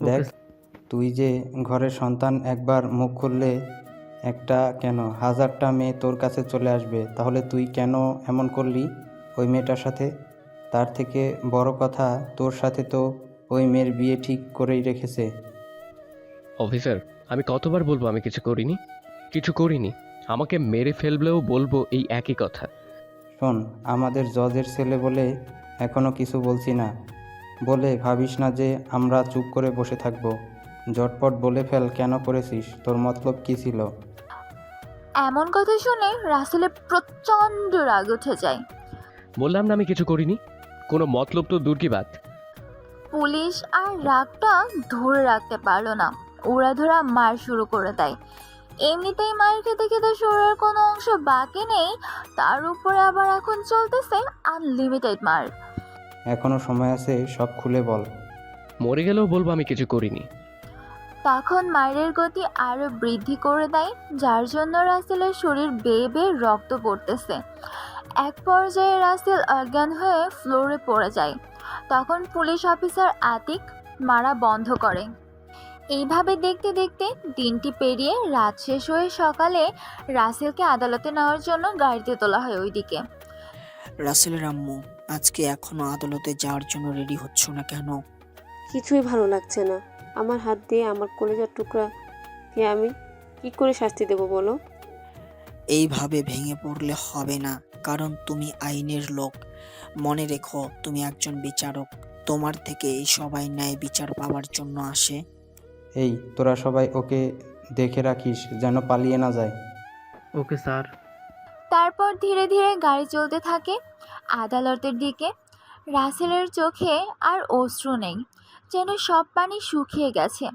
দেখ, তুই যে ঘরের সন্তান, একবার মুখ খুললে একটা কেন 1000টা মেয়ে তোর কাছে চলে আসবে। তাহলে তুই কেন এমন করলি ওই মেয়েটার সাথে? তার থেকে বড় কথা, তোর সাথে তো ওই মেয়ের বিয়ে ঠিক করেই রেখেছে। অফিসার, আমি কতবার বলবো আমি কিছু করিনি? কিছু করিনি। আমাকে মেরে ফেললেও বলবো এই একই কথা। শোন, আমাদের জজের ছেলে বলে এখনো কিছু বলছি না বলে ভাবিস না যে আমরা চুপ করে বসে থাকবো। ঝটপট বলে ফেল, কেন করেছিস? তোর মতলব কী ছিল? এমন কথা শুনে রাসেলের প্রচণ্ড রাগ উঠে যায়। বললাম না আমি কিছু করিনি। কোনো মতলব তো দূর কি বাত। পুলিশ আর রাগটা ধরে রাখতে পারলো না, উড়াধুরা মার শুরু করে দেয়। এমনিতেই মার খেতে খেতে শরীরের কোনো অংশ বাকি নেই, তার উপরে আবার এখন চলতেছে আনলিমিটেড মার। এখনো সময় আছে, সব খুলে বল। মরে গেলেও বলবো আমি কিছু করিনি। তখন মায়ের গতি আরো বৃদ্ধি করে দেয়, যার জন্য রাসেলের শরীর বেয়ে বেয়ে রক্ত পড়তেছে। এক পর্যায়ে রাসেল অজ্ঞান হয়ে ফ্লোরে পড়ে যায়। তখন পুলিশ অফিসার আতিক মারা বন্ধ করে। এইভাবে দেখতে দেখতে দিনটি পেরিয়ে রাত শেষ হয়ে সকালে রাসেলকে আদালতে নেওয়ার জন্য গাড়িতে তোলা হয় ওইদিকে। রাসেলের আম্মু, আজকে এখনো আদালতে যাওয়ার জন্য রেডি হচ্ছ না কেন? কিছুই ভালো লাগছে না। আমার হাত দিয়ে আমার কলেজার টুকরাকে আমি কি করে শাস্তি দেব বলো? এইভাবে ভেঙে পড়লে হবে না, কারণ তুমি আইনের লোক। মনে রেখো, তুমি একজন বিচারক। তোমার থেকে এই সবাই ন্যায় বিচার পাওয়ার জন্য আসে। এই, তোরা সবাই ওকে দেখে রাখিস যেন পালিয়ে না যায়। Okay sir. তারপর ধীরে ধীরে গাড়ি চলতে থাকে আদালতের দিকে। রাসেলের চোখে আর অশ্রু নেই, যেন সব পানি শুকিয়ে গেছে।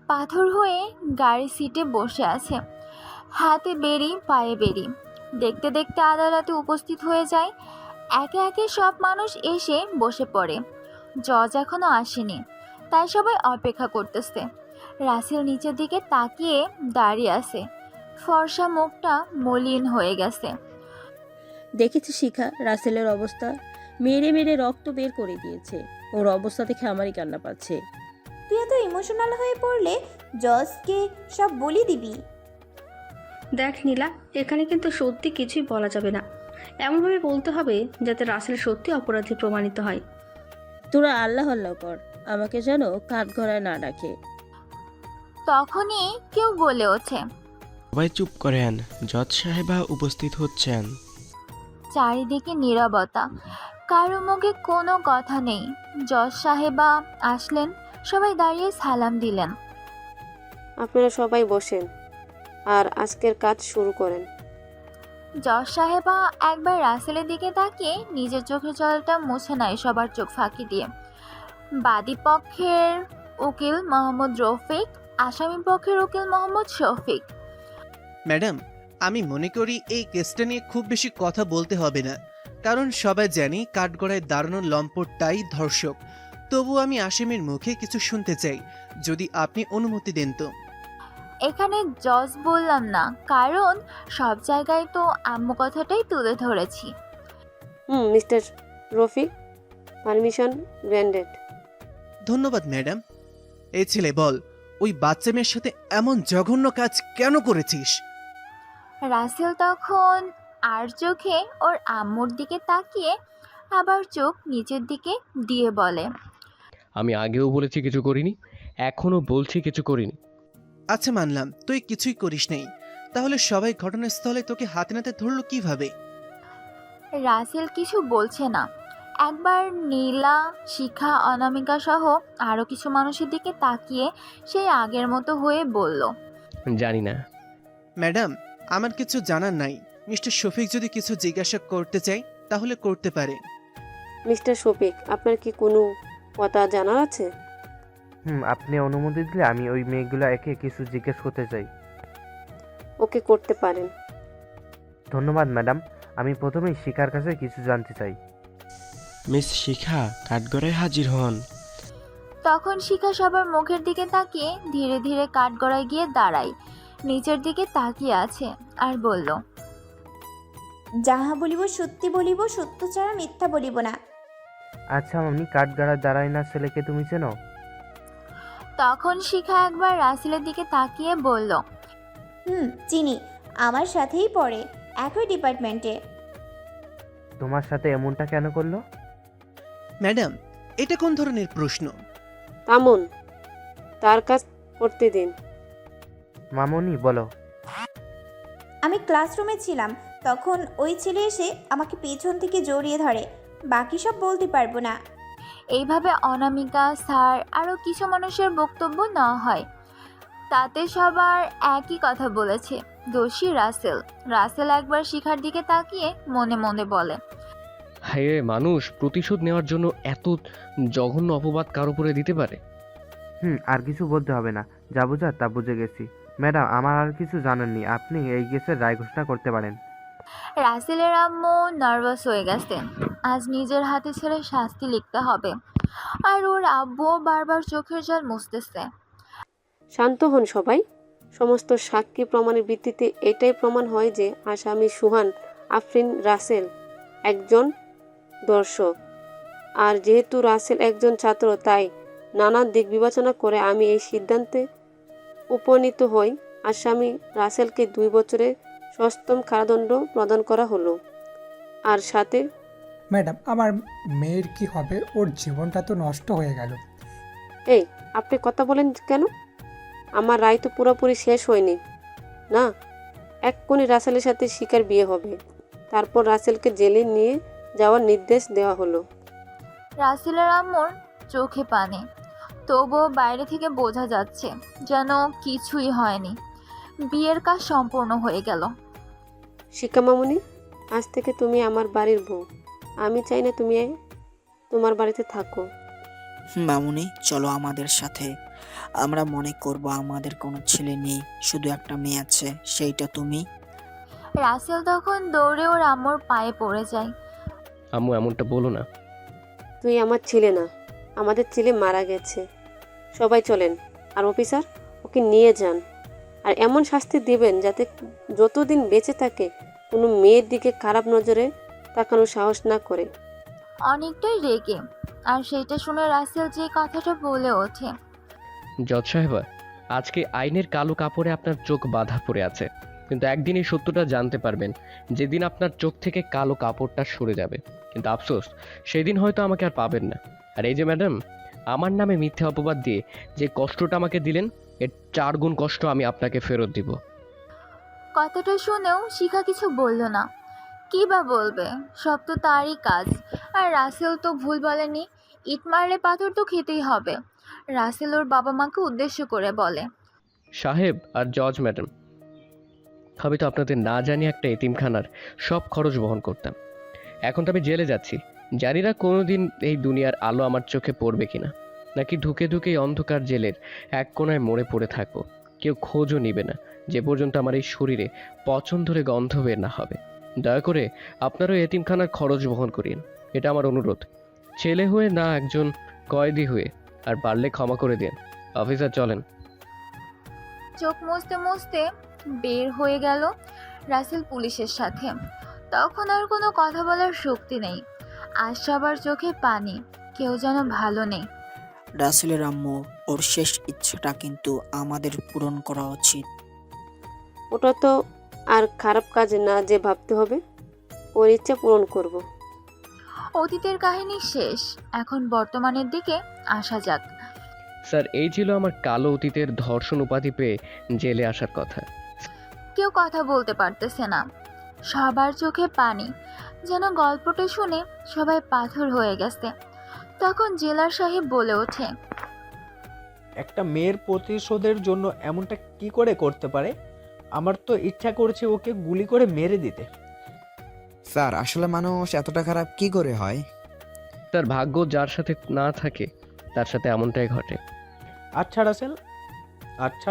পাথর হয়ে গাড়ির সিটে বসে আছে, হাতে বেরি পায়ে বেরি। দেখতে দেখতে আদালতে উপস্থিত হয়ে যায়। একে একে সব মানুষ এসে বসে পড়ে। জজ এখনো আসেনি, তাই সবাই অপেক্ষা করতেছে। রাসেল নিচের দিকে তাকিয়ে দাঁড়িয়ে আছে, ফর্সা মুখটা মলিন হয়ে গেছে। দেখেছি শিখা, রাসেলের অবস্থা মেরে মেরে রক্ত বের করে দিয়েছে। ওর অবস্থা দেখে আমারই কান্না পাচ্ছে। তুই এত ইমোশনাল হয়ে পড়লে জজকে সব বলি দিবি। দেখ নীলা, এখানে কিন্তু সত্যি কিছুই বলা যাবে না। এমনভাবে বলতে হবে যাতে রাসেল সত্যি অপরাধী প্রমাণিত হয়। তোরা আল্লাহ আল্লাহ কর, আমাকে যেন কাঠগড়ায় না রাখে। তখনই কেউ বলে ওঠে, সবাই চুপ করেন, জজ সাহেবা উপস্থিত হচ্ছেন। চারিদিকে নীরবতা, কারো মুখে কোনো কথা নেই। জজ সাহেবা আসলেন, সবাই দাঁড়িয়ে সালাম দিলেন। আপনারা সবাই বসেন আর আজকের কাজ শুরু করেন। জজ সাহেবা একবার রাসেলের দিকে তাকিয়ে নিজের চোখের জলটা মুছে নেয় সবার চোখ ফাঁকি দিয়ে। বাদী পক্ষের উকিল মোহাম্মদ রফিক, আসামি পক্ষের উকিল মোহাম্মদ শফিক। ম্যাডাম, আমি মনে করি এই কেসটা নিয়ে খুব বেশি কথা বলতে হবে না, কারণ সবাই জানি কাঠগড়ায় দাঁড়ানো লম্পটটাই ধর্ষক। তবু আমি আসামির মুখে কিছু শুনতে চাই, যদি আপনি অনুমতি দেন তো। এখানে জজ বললাম না, কারণ সব জায়গায় তো আম্মু কথাটাই তুলে ধরেছি। Mister Rafiq, permission গ্র্যান্ডেড। ধন্যবাদ ম্যাডাম। এই ছেলে বল, ওই বাচ্চা মেয়ের সাথে এমন জঘন্য কাজ কেন করেছিস? রাসেল তখন আর চোখে ওর আম্মুর দিকে তাকিয়ে আবার চোখ নিচের দিকে দিয়ে বলে, আমি আগেও বলেছি কিছু করিনি, এখনো বলছি কিছু করিনি। আচ্ছা মানলাম তুই কিছুই করিস নাই, তাহলে সবাই ঘটনাস্থলে তোকে হাতে নাতে ধরলো কিভাবে? রাসেল কিছু বলছে না। একবার নীলা, শিখা, অনামিকা সহ আরও কিছু মানুষের দিকে তাকিয়ে সেই আগের মতো হয়ে বলল, জানি না। ম্যাডাম, আমার কিছু জানার নাই। মিস্টার শফিক যদি কিছু জিজ্ঞাসা করতে চাই তাহলে করতে পারে। মিস্টার শফিক, আপনার কি কোনো কথা জানার আছে? আপনি অনুমতি দিলে আমি ওই মেয়েগুলো একে কিছু জিজ্ঞেস করতে চাই। ওকে, করতে পারেন। ধন্যবাদ ম্যাডাম। আমি প্রথমেই শিখার কাছে কিছু জানতে চাই। মিস শিখা, কাঠগড়ায় হাজির হন। তখন শিখা সবার মুখের দিকে তাকিয়ে ধীরে ধীরে কাঠগড়ায় গিয়ে দাঁড়ায়, নিচের দিকে তাকিয়ে আছে আর বলল, যাহা বলিব সত্যি বলিব, সত্য ছাড়া মিথ্যা বলিব না। আচ্ছা মামনি, কাঠগড়ায় দাঁড়ায় না ছেলেকে তুমি চেনো? তখন শিখা একবার রাসেলের দিকে তাকিয়ে বলল, চিনি, আমার সাথেই পড়ে, একই ডিপার্টমেন্টে। তোমার সাথে এমনটা কেন করলো? ম্যাডাম, এটা কোন ধরনের প্রশ্ন? থামুন, তার কাজ করতে দিন। মামনি বলো। আমি ক্লাসরুমে ছিলাম, তখন ওই ছেলে এসে আমাকে পেছন থেকে জড়িয়ে ধরে, বাকি সব বলতে পারবো না। এইভাবে অনামিকা, স্যার আরও কিছু মানুষের বক্তব্য নেওয়া হয়। তাতে সবার একই কথা বলেছে, দোষী রাসেল। রাসেল একবার শিখার দিকে তাকিয়ে মনে মনে বলে, হায় রে, মানুষ প্রতিশোধ নেওয়ার জন্য এত জঘন্য অপবাদ কার উপরে দিতে পারে? আর কিছু বলতে হবে না, যা বুঝার তা বুঝে গেছি। ম্যাডাম, আমার আর কিছু জানাননি, আপনি এই কেসের রায় ঘোষণা করতে পারেন। রাসেলের আম্মু নার্ভাস হয়ে গেছে। আজ নিজের হাতে ছেলে শাস্তি লিখতে হবে, আর ওর আব্বুও বারবার চোখের জল মুছতেছে। শান্ত হন সবাই। সমস্ত সাক্ষী প্রমাণের ভিত্তিতে এটাই প্রমাণ হয় যে আসামি সুহান আফরিন রাসেল একজন দর্শক। আর যেহেতু রাসেল একজন ছাত্র, তাই নানা দিক বিবেচনা করে আমি এই সিদ্ধান্তে উপনীত হই, আসামি রাসেলকে 2 বছরের সশ্রম কারাদণ্ড প্রদান করা হলো। আর সাথে ম্যাডাম, আমার মেয়ের কি হবে? ওর জীবনটা তো নষ্ট হয়ে গেল। এই, আপনি কথা বলেন কেন? আমার রায় তো পুরোপুরি শেষ হয়নি না। এক্ষুনি রাসেলের সাথে শিখার বিয়ে হবে, তারপর রাসেলকে জেলে নিয়ে যাওয়ার নির্দেশ দেওয়া হলো। রাসেলের আম্মুর চোখে পানি, তবুও বাইরে থেকে বোঝা যাচ্ছে যেন কিছুই হয়নি, বিয়ের কাজ সম্পূর্ণ হয়ে গেল। শিখা মামুনি, আজ থেকে তুমি আমার বাড়ির বউ। আমি চাই না তুমি তোমার বাড়িতে থাকো। মামুনি, চলো আমাদের সাথে। আমরা মনে করব আমাদের কোনো ছেলে নেই, শুধু একটা মেয়ে আছে, সেইটা তুমি। রাসেল তখন দৌড়ে ওর আম্মুর পায়ে পড়ে যায়। আম্মু, এমনটা বলো না। তুই আমার ছেলে না, আমাদের ছেলে মারা গেছে। সবাই চলেন, আর অফিসার ওকে নিয়ে যান, আর এমন শাস্তি দিবেন যাতে যতদিন বেঁচে থাকে কোনো মেয়ের দিকে খারাপ নজরে তাকানোর সাহস না করে। অনেকটাই রেগে, আর সেটা শুনে রাসেল যে কথাটা বলে ওঠে, জজ সাহেবা, আজকে আইনের কালো কাপড়ে আপনার চোখ বাঁধা পড়ে আছে, কিন্তু একদিন এই সত্যটা জানতে পারবেন, যেদিন আপনার চোখ থেকে কালো কাপড়টা সরে যাবে। কিন্তু আফসোস, সেদিন হয়তো আমাকে আর পাবেন না। আর এই যে ম্যাডাম, আমার নামে মিথ্যে অপবাদ দিয়ে যে কষ্টটা আমাকে দিলেন, এর 4 গুণ কষ্ট আমি আপনাকে ফেরত দিব। কথাটা শুনেও শিখা কিছু বলল না। কি বা বলবে, সব তো তারই কাজ। আর রাসেল তো ভুল বলেনি, ইট মারলে পাথর তো খেতেই হবে। রাসেল ওর বাবা মাকে উদ্দেশ্য করে বলে, সাহেব আর জজ ম্যাডাম, আমি তো আপনাদের না জানি একটা এতিমখানার সব খরচ বহন করতাম। এখন তো আমি জেলে যাচ্ছি, জানি না কোনোদিন এই দুনিয়ার আলো আমার চোখে পড়বে কিনা, নাকি ধুকে ধুকে এই অন্ধকার জেলের এক কোণায় মরে পড়ে থাকবো। কেউ খোঁজও নিবে না যে পর্যন্ত আমার এই শরীরে পচন ধরে গন্ধ বের না হবে। দয়া করে আপনারও এতিমখানার খরচ বহন করিন, এটা আমার অনুরোধ। ছেলে হয়ে না, একজন কয়েদি হয়ে। আর পারলে ক্ষমা করে দিন। অফিসার, চলেন। চোখ মুছতে মুছতে বের হয়ে গেল রাসেল পুলিশের সাথে। তখন আর কোনো কথা বলার শক্তি নেই, আর সবার চোখে পানি, কেউ যেন ভালো নেই। রাসেলের আম্মু, ওর শেষ ইচ্ছাটা কিন্তু আমাদের পূরণ করা উচিত। ওটা তো আর খারাপ কাজ না যে ভাবতে হবে, ওর ইচ্ছা পূরণ করব। অতীতের কাহিনী শেষ, এখন বর্তমানের দিকে আসা যাক। স্যার, এই ছিল আমার কালো অতীতের ধর্ষণ উপাধি পেয়ে জেলে আসার কথা। কেউ কথা বলতে পারতেছে না, সবার চোখে পানি, যেন গল্পটা শুনে সবাই পাথর হয়ে গেছে। তখন জেলার সাহেব বলে ওঠে, একটা মেয়ের প্রতিশোধের জন্য এমনটা কি করে করতে পারে? আমার তো ইচ্ছা করছে ওকে গুলি করে মেরে দিতে। স্যার, আসলে মানুষ এতটা খারাপ কি করে হয়? তার ভাগ্য যার সাথে না থাকে তার সাথে এমনটাই ঘটে। আচ্ছা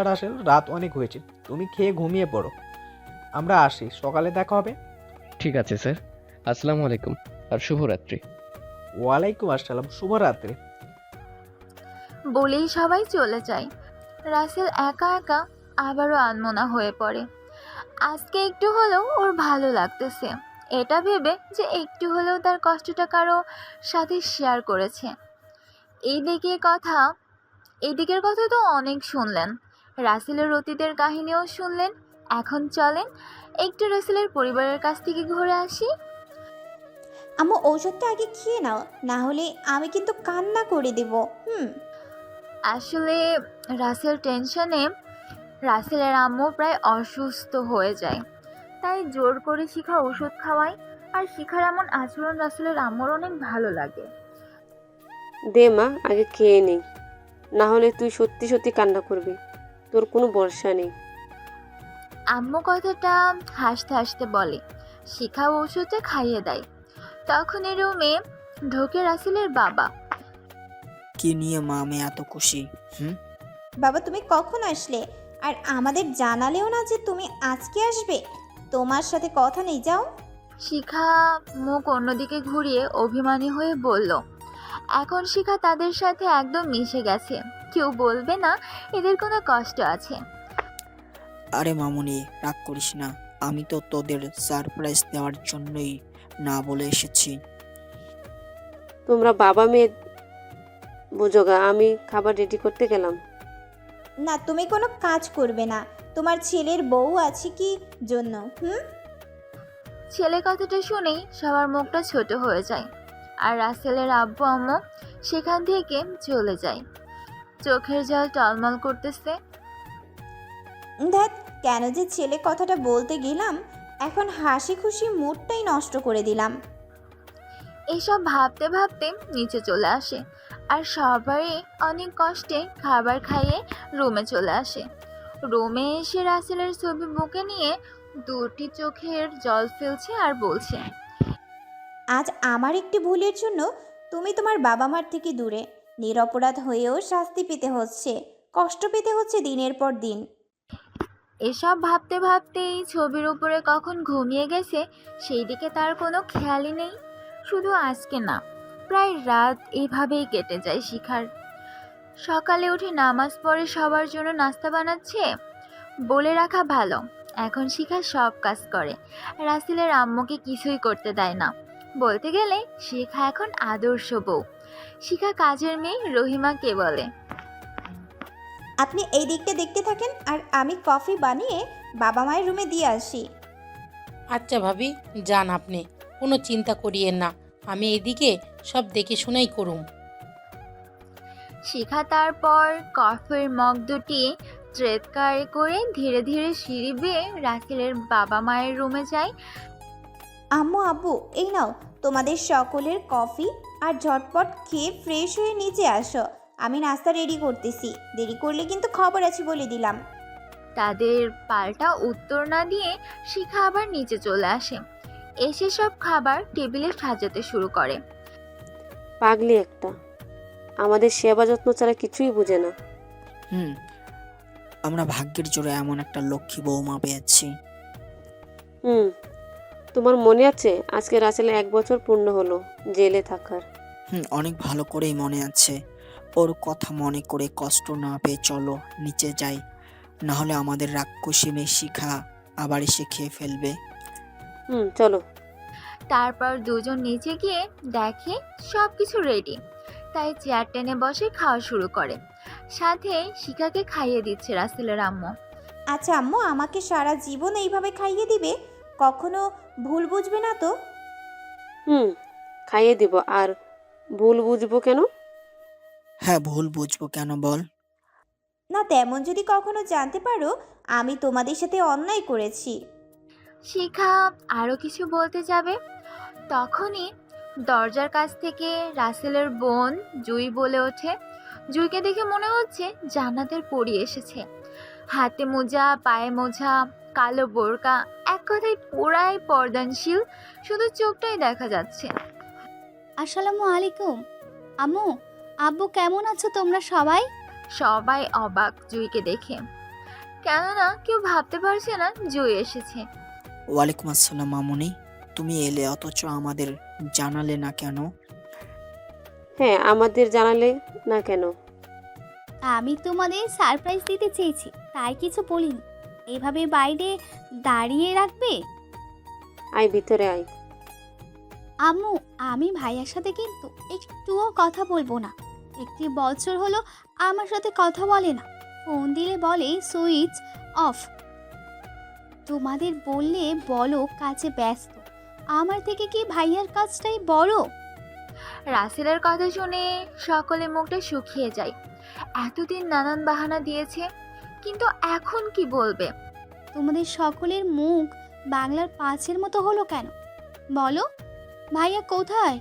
রাসেল, রাত অনেক হয়েছে, তুমি খেয়ে ঘুমিয়ে পড়ো। আমরা আসি, সকালে দেখা হবে। ঠিক আছে স্যার, আসসালামু আলাইকুম আর শুভরাত্রি। ওয়ালাইকুম আসসালাম, শুভরাত্রি। বলেই সবাই চলে যায়। রাসেল একা একা আবারও আনমনা হয়ে পড়ে। আজকে একটু হলেও ওর ভালো লাগতেছে। এটা ভেবে যে একটু হলেও তার কষ্টটা কারো সাথে শেয়ার করেছে। এইদিকের কথা তো অনেক শুনলেন, রাসেলের অতীতের কাহিনীও শুনলেন। এখন চলেন একটু রাসেলের পরিবারের কাছ থেকে ঘুরে আসি। আম্মু ঔষধটা আগে খেয়ে নাও, না হলে আমি কিন্তু কান্না করে দেব। আসলে রাসেলের আম্মু প্রায় অসুস্থ হয়ে যায়, তাই জোর করে শিখা ওষুধ খাওয়ায়। আর শিখার এমন আচরণ রাসেলের আম্মুর অনেক ভালো লাগে। দে মা, আগে খেয়ে নেই, না হলে তুই সত্যি সত্যি কান্না করবি, তোর কোনো ভরসা নেই। আম্মু কথাটা হাসতে হাসতে বলে। শিখা ওষুধটা খাইয়ে দেয়। তখনই রুমে ঢোকে রাসেলের বাবা। কি নিয়ে মা আমি এত খুশি? বাবা তুমি কখন আসলে? আর আমাদের জানালেও না যে তুমি আজকে আসবে। তোমার সাথে কথা নেই, যাও। শিখা মুখ অন্যদিকে ঘুরিয়ে অভিমানী হয়ে বলল। এখন শিখা তাদের সাথে একদম মিশে গেছে, কেউ বলবে না এদের কোনো কষ্ট আছে। আরে মামুনি, রাগ করিস না, আমি তো তোদের সারপ্রাইজ দেওয়ার জন্যই না বলে এসেছি। তোমরা বাবা মেয়ে বুঝোগা, আমি খাবার রেডি করতে গেলাম। না, তুমি কোনো কাজ করবে না, তোমার ছেলের বউ আছে কি জন্য? ছেলে কথাটা শুনেই সবার মুখটা ছোট হয়ে যায়। আর রাসেলের আব্বু আম্মু সেখান থেকে চলে যায়। চোখের জল টলমল করতেছে। দেখ, কেন যে ছেলে কথাটা বলতে গেলাম, এখন হাসি খুশি মুডটাই নষ্ট করে দিলাম। এসব ভাবতে ভাবতে নিচে চলে আসে। আর সবাই অনেক কষ্টে খাবার খাইয়ে রুমে চলে আসে। রুমে এসে রাসেলের ছবি বুকে নিয়ে দুটি চোখের জল ফেলছে আর বলছে, আজ আমার একটি ভুলের জন্য তুমি তোমার বাবা মার থেকে দূরে, নিরপরাধ হয়েও শাস্তি পেতে হচ্ছে, কষ্ট পেতে হচ্ছে দিনের পর দিন। এসব ভাবতে ভাবতেই ছবির উপরে কখন ঘুমিয়ে গেছে সেই দিকে তার কোনো খেয়ালই নেই। শুধু আজকে না, প্রায় রাত এভাবেই কেটে যায় শিখার। সকালে উঠে নামাজ পড়ে সবার জন্য নাস্তা বানাচ্ছে। বলে রাখা ভালো, এখন শিখা সব কাজ করে, রাসেলের আম্মুকে কিছুই করতে দেয় না। বলতে গেলে শিখা এখন আদর্শ বউ। শিখা কাজের মেয়ে রহিমাকে বলে, আপনি এই দিকটা দেখতে থাকেন, আর আমি কফি বানিয়ে বাবা মায়ের রুমে দিয়ে আসি। আচ্ছা ভাবি, যান আপনি, কোনো চিন্তা করিয়েন না, আমি এদিকে সব দেখে শুনেই করুম। শিখা তারপর কফির মগ দুটি ট্রেকারে করে ধীরে ধীরে সিঁড়ি বেয়ে রাসেলের বাবা মায়ের রুমে যায়। আম্মু আব্বু, এই নাও তোমাদের সকলের কফি, আর ঝটপট খেয়ে ফ্রেশ হয়ে নিচে আসো, আমি নাস্তা রেডি করতেছি, দেরি করলে কিন্তু খবর আছে বলে দিলাম। তাদের পাল্টা উত্তর না দিয়ে শিখা আবার নিচে চলে আসে। এসে সব খাবার টেবিলে সাজাতে শুরু করে। পাগলি একটা, আমাদের সেবা যত্ন ছাড়া কিছুই বুঝে না। আমরা ভাগ্যের জোরে এমন একটা লক্ষ্মী বৌমা পেয়েছি। তোমার মনে আছে আজকে রাসেলের 1 বছর পূর্ণ হলো জেলে থাকার? অনেক ভালো করেই মনে আছে। ওর কথা মনে করে কষ্ট না পেয়ে চলো নিচে যাই, না হলে আমাদের রাক্ষসী মেয়ে শিখা আবার এসে খেয়ে ফেলবে। চলো। তারপর দুজন নিচে গিয়ে দেখে সব কিছু রেডি, তাই চেয়ার টেনে বসে খাওয়া শুরু করে। সাথে শিখাকে খাইয়ে দিচ্ছে রাসেলের আম্মু। আচ্ছা আম্মু, আমাকে সারা জীবন এইভাবে খাইয়ে দিবে? কখনো ভুল বুঝবে না তো? খাইয়ে দিব, আর ভুল বুঝবো কেন? হ্যাঁ, ভুল বুঝবো কেন বল? না, তেমন যদি কখনো জানতে পারো আমি তোমাদের সাথে অন্যায় করেছি। শিখা আরও কিছু বলতে যাবে, তখনই দরজার কাছ থেকে রাসেলের বোন জুই বলে ওঠে। জুইকে দেখে মনে হচ্ছে জান্নাতের পরী এসেছে। হাতে মোজা, পায়ে মোজা, কালো বোরকা, এক কথায় পুরাই পর্দানশীল, শুধু চোখটাই দেখা যাচ্ছে। আসসালামু আলাইকুম আম্মু, আব্বু, কেমন আছো তোমরা সবাই? সবাই অবাক জুইকে দেখে, কেননা কেউ ভাবতে পারছে না জুই এসেছে। ওয়ালাইকুম আসসালাম মামুনি, তুমি এলে অথচ আমাদের জানালে না কেন? হ্যাঁ, আমাদের জানালে না কেন? আমি তোমাদের সারপ্রাইজ দিতে চেয়েছি, তাই কিছু বলিনি। এভাবে বাইরে দাঁড়িয়ে রাখবে? আয় ভিতরে আয়। আম্মু, আমি ভাইয়ার সাথে কিন্তু একটুও কথা বলবো না। একটি বছর হলো আমার সাথে কথা বলে না। ফোন দিলে বলে সুইচ অফ। তোমাদের বললে বলো কাজে ব্যস্ত। আমার থেকে কি ভাইয়ার কাজটাই বড়? রাসেলের কথা শুনে সকলে মুখটা শুকিয়ে যায়। এতদিন নানান বাহানা দিয়েছে, কিন্তু এখন কি বলবে? তোমাদের সকলের মুখ বাংলার 5-এর মতো হলো কেন? বলো, ভাইয়া কোথায়?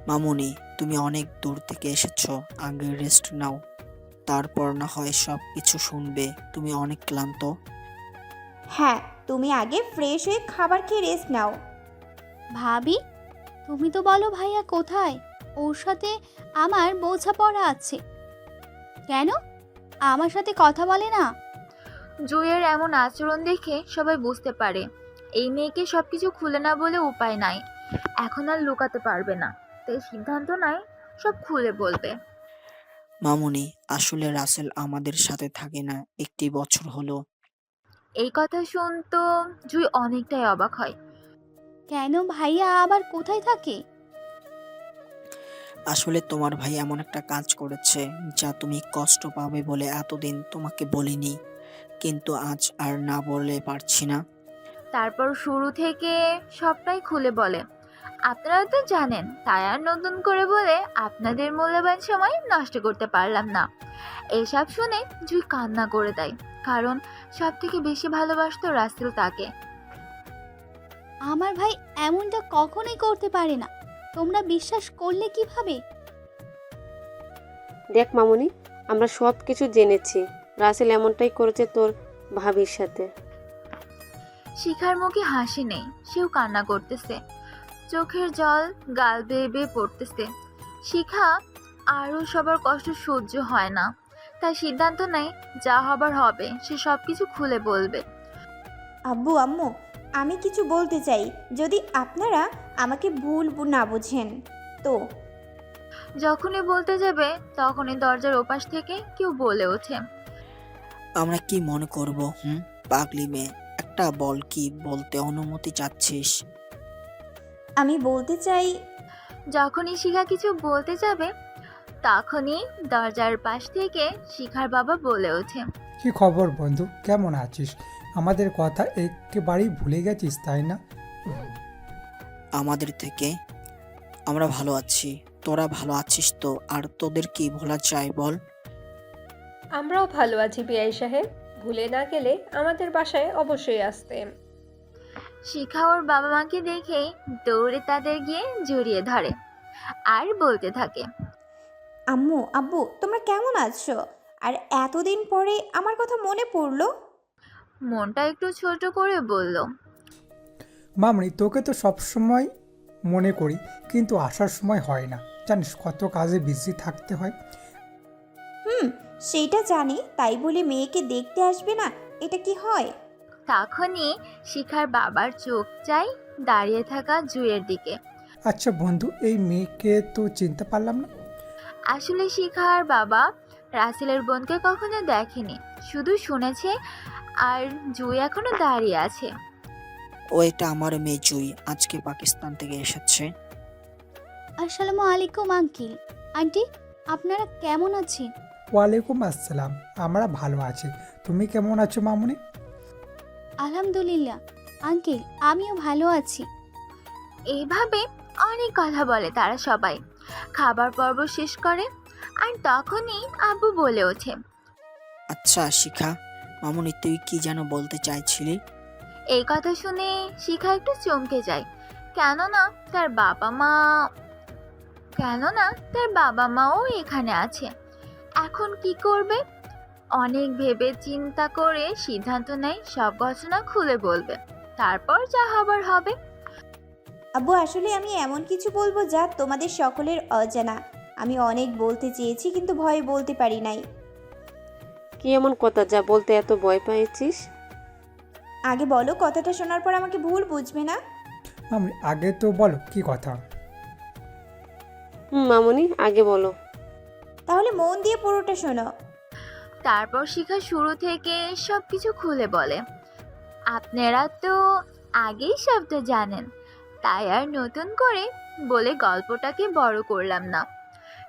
মামুনি, তুমি অনেক দূর থেকে এসেছো, আগে রেস্ট নাও, তারপর না হয় সব কিছু শুনবে। তুমি অনেক ক্লান্ত। হ্যাঁ, তুমি আগে ফ্রেশ হয়ে খাবার খেয়ে রেস্ট নাও। ভাবি, তুমি তো বলো ভাইয়া কোথায়? ওর সাথে আমার বোঝাপড়া আছে। কেন আমার সাথে কথা বলে না? জুইয়ের এমন আচরণ দেখে সবাই বুঝতে পারে এই মেয়েকে সবকিছু খুলে না বলে উপায় নাই। এখন আর লুকাতে পারবে না, তাই সিদ্ধান্ত নেয় সব খুলে বলবে। মামুনি, আসলে রাসেল আমাদের সাথে থাকে না, একটি বছর হলো। এই কথা শুনতো জুই অনেকটাই অবাক হয়। কেন, ভাইয়া আবার কোথায় থাকে? আসলে তোমার ভাই এমন একটা কাজ করেছে যা তুমি কষ্ট পাবে বলে এতদিন তোমাকে বলিনি, কিন্তু আজ আর না বলে পারছি না। তারপর শুরু থেকে সবটাই খুলে বলে। আপনারা তো জানেন, তাই আর নতুন করে বলে আপনাদের মূল্যবান সময় নষ্ট করতে পারলাম না। এসব শুনে জুই কান্না করে দেয়, কারণ সব থেকে বেশি ভালোবাসতো রাসেল তাকে। আমার ভাই এমনটা কখনোই করতে পারে না। তোমরা বিশ্বাস করলে কিভাবে? দেখ মামুনি, আমরা সব কিছু জেনেছি। রাসেল এমনটাই করেছে তোর ভাবির সাথে। শিখার মুখে হাসি নেই, সেও কান্না করতেছে, চোখের জল গাল বেয়ে বেয়ে পড়তেছে। শিখা আরও সবার কষ্ট সহ্য হয় না, তাই সিদ্ধান্ত নেয় যা হবার হবে, সে সব কিছু খুলে বলবে। আব্বু আম্মু, আমি কিছু বলতে চাই, যদি আপনারা আমাকে ভুল না বুঝেন তো। যখনই বলতে যাবে তখনই দরজার ওপাশ থেকে কেউ বলে ওঠে। আমরা কি মনে করব? পাগলি মেয়ে একটা, বল কি বলতে অনুমতি চাচ্ছিস? আমি বলতে চাই। যখনই শিখা কিছু বলতে যাবে তখনই দরজার পাশ থেকে শিখার বাবা বলে ওঠে। কি খবর বন্ধু, কেমন আছিস? আমাদের কথা একেবারেই ভুলে গেছিস তাই না? আমাদের থেকে? আমরা ভালো আছি, তোরা ভালো আছিস তো? আর তোদের কি ভোলা চাই বল? আমরাও ভালো আছি বিআই সাহেব, ভুলে না গেলে আমাদের বাসায় অবশ্যই আসতেন। শিখা ওর বাবা মাকে দেখেই দৌড়ে তাদের গিয়ে জড়িয়ে ধরে আর বলতে থাকে, আম্মু আব্বু, তোমরা কেমন আছো? আর এতদিন পরে আমার কথা মনে পড়লো। মনটা একটু ছোট করে বলল, মামনি, তোকে তো সবসময় মনে করি, কিন্তু আসার সময় হয় না। জানিস কত কাজে বিজি থাকতে হয়। সেইটা জানি, তাই বলে মেয়েকে দেখতে আসবে না, এটা কি হয়? তখনই শিখার বাবার চোখ চাই দাঁড়িয়ে থাকা জুইয়ের দিকে। আচ্ছা বন্ধু, এই মেয়েকে তো চিনতে পারলাম না। আসলে শিখার বাবা রাসেলের বোনকে কখনো দেখেনি, শুধু শুনেছে। আর জুই এখনো দাঁড়িয়ে আছে। ও এটা আমার মেয়ে জুই, আজকে পাকিস্তান থেকে এসেছে। আসসালামু আলাইকুম আঙ্কেল আন্টি, আপনারা কেমন আছেন? ওয়ালাইকুম আসসালাম, আমরা ভালো আছি। তুমি কেমন আছো মামুনি? আলহামদুলিল্লাহ আঙ্কেল, আমিও ভালো আছি। এইভাবে অনেক কথা বলে তারা সবাই। খাবার পর্ব শেষ করে আর তখনই আব্বু বলে ওঠে, আচ্ছা শিখা, মামুনি তুই কি যেন বলতে চাইছিলি? এই কথা শুনে শিখা একটু চমকে যায়, কেননা তার বাবা মাও এখানে আছে। এখন কি করবে? অনেক ভেবে চিন্তা করে সিদ্ধান্ত নেয় সব ঘটনা খুলে বলবে, তারপর যা হবার হবে। আব্বু, আসলে আমি এমন কিছু বলবো যা তোমাদের সকলের অজানা। আমি অনেক বলতে চেয়েছি, কিন্তু ভয়ে বলতে পারি নাই। কি এমন কথা যা বলতে এত ভয় পেয়েছিস? আগে বলো, কথাটা শোনার পর আমাকে ভুল বুঝবে না। মামুনি আগে তো বলো কি কথা। মামুনি আগে বলো। তাহলে মন দিয়ে পুরোটা শোনো। তারপর শিখা শুরু থেকে সবকিছু খুলে বলে। আপনারা তো আগেই সবটা জানেন, তাই আর নতুন করে বলে গল্পটাকে বড় করলাম না।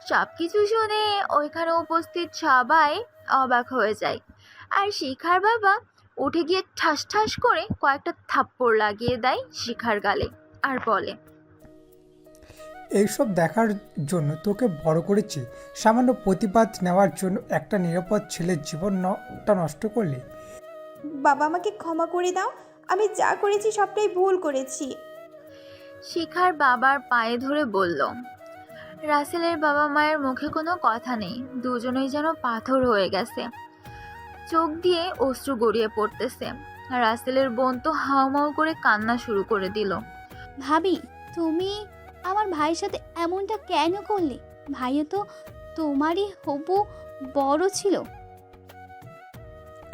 সব কিছু শুনে ওইখানে উপস্থিত সবাই অবাক হয়ে যায়। আর শিখার বাবা উঠে গিয়ে ঠাস ঠাস করে কয়েকটা থাপ্পড় লাগিয়ে দেয় শিখার গালে আর বলে, এইসব দেখার জন্য তোকে বড় করেছি, সামান্য প্রতিবাদ নেওয়ার জন্য একটা নিরাপদ ছেলের জীবনটা নষ্ট করলি। বাবা আমাকে ক্ষমা করে দাও, আমি যা করেছি সবটাই ভুল করেছি। শিখার বাবার পায়ে ধরে বলল। রাসেলের বাবা মায়ের মুখে কোনো কথা নেই, দুজনেই যেন পাথর হয়ে গেছে, চোখ দিয়ে অশ্রু গড়িয়ে পড়তেছে। রাসেলের বোন তো হাউমাউ করে কান্না শুরু করে দিল। ভাবি, তুমি আমার ভাইয়ের সাথে এমনটা কেন করলে? ভাইও তো তোমারই হবু বড় ছিল।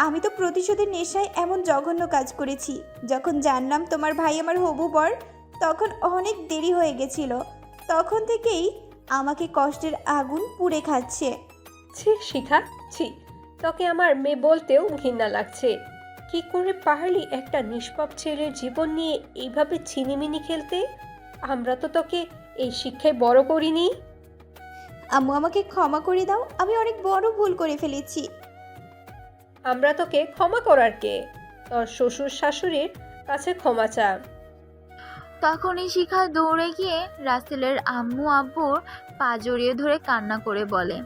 আমি তো প্রতিশোধের নেশায় এমন জঘন্য কাজ করেছি। যখন জানলাম তোমার ভাই আমার হবু বর, তখন অনেক দেরি হয়ে গেছিল। তখন থেকেই আমাকে কষ্টের আগুন পুড়ে খাচ্ছে। ছি শিখা, ছি, তোকে আমার মেয়ে বলতেও ঘৃণা লাগছে। কি করে পারলি একটা নিষ্পাপ ছেলের জীবন নিয়ে এইভাবে ছিনিমিনি খেলতে? আমরা তো তোকে এই শিক্ষায় বড় করিনি। আম্মু আমাকে ক্ষমা করে দাও, আমি অনেক বড় ভুল করে ফেলেছি। আমরা তোকে ক্ষমা করার কে? তোর শ্বশুর শাশুড়ির কাছে ক্ষমা চা। তখনই শিখা দৌড়ে গিয়ে রাসেলের আম্মু আব্বুর পা জড়িয়ে ধরে কান্না করে বলে,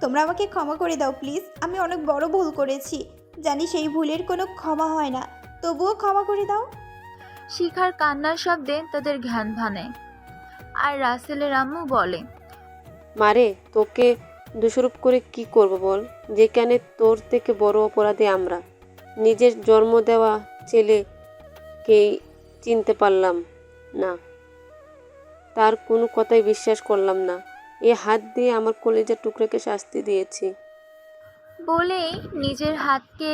তোমরা আমাকে ক্ষমা করে দাও প্লিজ, আমি অনেক বড় ভুল করেছি। জানি সেই ভুলের কোনো ক্ষমা হয় না, তবুও ক্ষমা করে দাও। শিখার কান্নার শব্দে তাদের জ্ঞান ভানে। আর রাসেলের আম্মু বলে, মারে, তোকে দোষারোপ করে কি করব বল? যেখানে তোর থেকে বড় অপরাধী আমরা। নিজের জন্ম দেওয়া ছেলেকেই চিনতে পারলাম না, তার কোনো কথাই বিশ্বাস করলাম না। এ হাত দিয়ে আমার কলেজার টুকরাকে শাস্তি দিয়েছি। বলেই নিজের হাতকে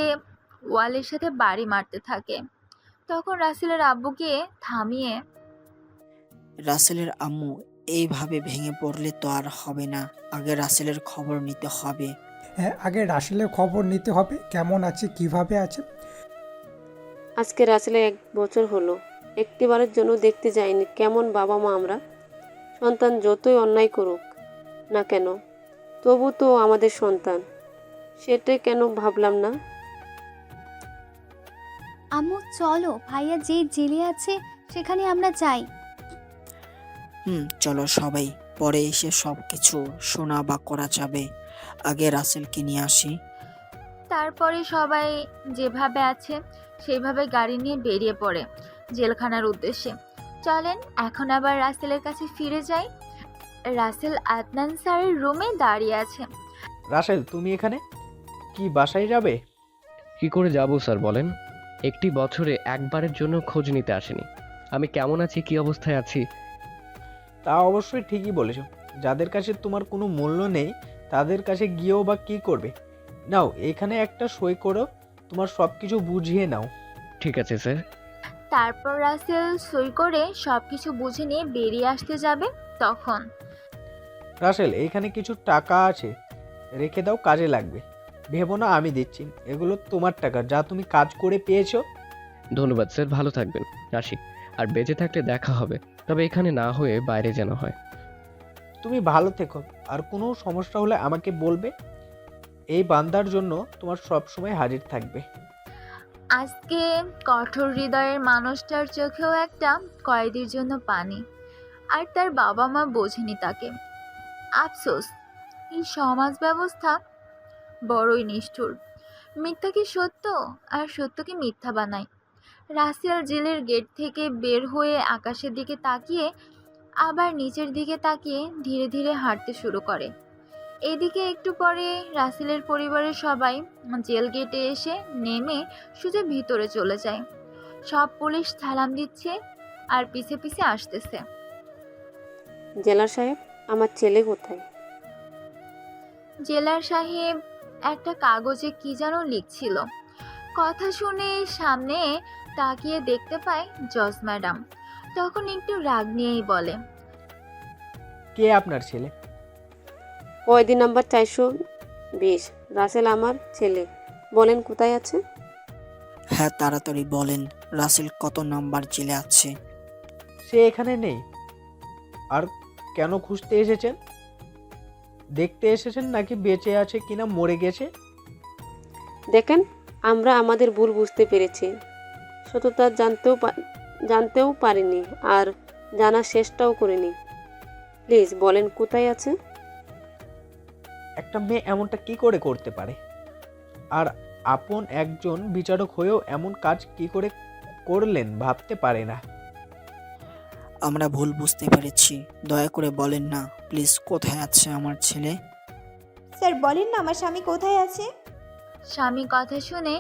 ওয়ালের সাথে বাড়ি মারতে থাকে। তখন রাসেলের আব্বুকে থামিয়ে, রাসেলের আম্মু, এইভাবে ভেঙে পড়লে তো আর হবে না, আগে রাসেলের খবর নিতে হবে। হ্যাঁ, আগে রাসেলের খবর নিতে হবে, কেমন আছে, কিভাবে আছে। আজকে রাসেলের 1 বছর হলো, একটিবারের জন্য দেখতে যাইনি কেমন বাবা মা আমরা। সন্তান যতই অন্যায় করুক না কেন, তবু তো আমাদের সন্তান। সেটাই কেন ভাবলাম না? আম্মু চলো, ভাইয়া যে জেলে আছে সেখানে আমরা যাই। চলো সবাই, পরে এসে সব কিছু শোনা বা করা যাবে। আগে রাসেলকে নিয়ে আসি। তারপরে সবাই যেভাবে আছে সেইভাবে গাড়ি নিয়ে বেরিয়ে পড়ে জেলখানার উদ্দেশ্যে। চলেন এখন আবার রাসেলের কাছে ফিরে যাই। রাসেল আদনান স্যারের রুমে দাঁড়িয়ে আছে। রাসেল, তুমি এখানে কি বাসায় যাবে? কি করে যাব স্যার বলেন? একটি বছরে একবারের জন্য খোঁজ নিতে আসেনি আমি কেমন আছি, কি অবস্থায় আছি। তা অবশ্যই ঠিকই বলেছ। যাদের কাছে তোমার কোনো মূল্য নেই তাদের কাছে গিয়েও বা কি করবে? নাও, এখানে একটা সই করো, তোমার সব কিছু বুঝিয়ে নাও। ঠিক আছে স্যার। তারপর রাসেল সই করে সবকিছু বুঝে নিয়ে বেরিয়ে আসতে যাবে। তখন রাসেল, এইখানে কিছু টাকা আছে, রেখে দাও, কাজে লাগবে। ভেবো না আমি দিচ্ছি, এগুলো তোমার টাকা যা তুমি কাজ করে পেয়েছো। ধন্যবাদ স্যার, ভালো থাকবেন, আসি। আর বেঁচে থাকলে দেখা হবে, তবে এখানে না হয়ে বাইরে যেন হয়। তুমি ভালো থেকো, আর কোনো সমস্যা হলে আমাকে বলবে। এই বান্দার জন্য তোমার সব সময় হাজির থাকবে। আজকে কঠোর হৃদয়ের মানুষটার চোখেও একটা কয়েদির জন্য পানি, আর তার বাবা মা বোঝেনি তাকে। আফসোস, এই সমাজ ব্যবস্থা বড়ই নিষ্ঠুর। মিথ্যাকে সত্য আর সত্যকে মিথ্যা বানায়। রাসেল জেলের গেট থেকে বের হয়ে আকাশের দিকে তাকিয়ে আবার নিচের দিকে তাকিয়ে ধীরে ধীরে হাঁটতে শুরু করে। এদিকে একটু পরে রাসেলের পরিবারের সবাই জেল গেটে এসে নেমে সোজা ভিতরে চলে যায়। সব পুলিশ সালাম দিচ্ছে আর পিছে পিছে আসতেছে। জেলার সাহেব, আমার ছেলে কোথায়? জেলার সাহেব একটা কাগজে কি যেন লিখছিল। কথা শুনে সামনে তাকিয়ে দেখতে পায় জজ ম্যাডাম। তখন একটু রাগ নিয়েই বলে, কে আপনার ছেলে? কয়েদি নাম্বার 420। রাসেল আমার ছেলে, বলেন কোথায় আছে? হ্যাঁ, তাড়াতাড়ি বলেন, রাসেল কত নাম্বার জেলে আছে? সে এখানে নেই। আর কেন খুঁজতে এসেছেন? দেখতে এসেছেন নাকি বেঁচে আছে কিনা মরে গেছে? দেখেন, আমরা আমাদের ভুল বুঝতে পেরেছি, সততা জানতেও পারিনি আর জানার চেষ্টাও করিনি। প্লিজ বলেন কোথায় আছে? একটা মেয়ে এমনটা কি করে করতে পারে? আর আপন একজন বিচারক হয়েও এমন কাজ কি করে করলেন ভাবতে পারে না। আমরা ভুল বুঝতে পেরেছি, দয়া করে বলেন না প্লিজ, কোথায় আছে আমার ছেলে? স্যার বলেন না আমার স্বামী কোথায় আছে। স্বামী কথা শুনে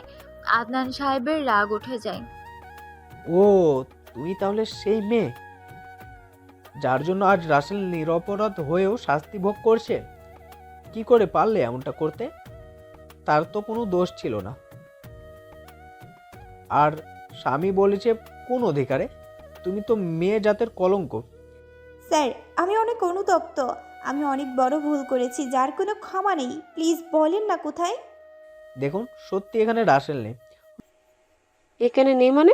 আদনান সাহেবের রাগ উঠে যায়। ও, তুমি তাহলে সেই মেয়ে যার জন্য আজ রাসেল নিরপরাধ হয়েও শাস্তি ভোগ করছে? কি করে পারলে এমনটা করতে? তার তো কোনো দোষ ছিল না। আর স্বামী বলেছে কোন অধিকারে? তুমি তো মেয়ে জাতের কলঙ্ক। স্যার আমি অনেক অনুতপ্ত, আমি অনেক বড় ভুল করেছি যার কোনো ক্ষমা নেই। প্লিজ বলেন না কোথায়। দেখুন, সত্যি এখানে রাসেল নেই। এখানে নেই মানে?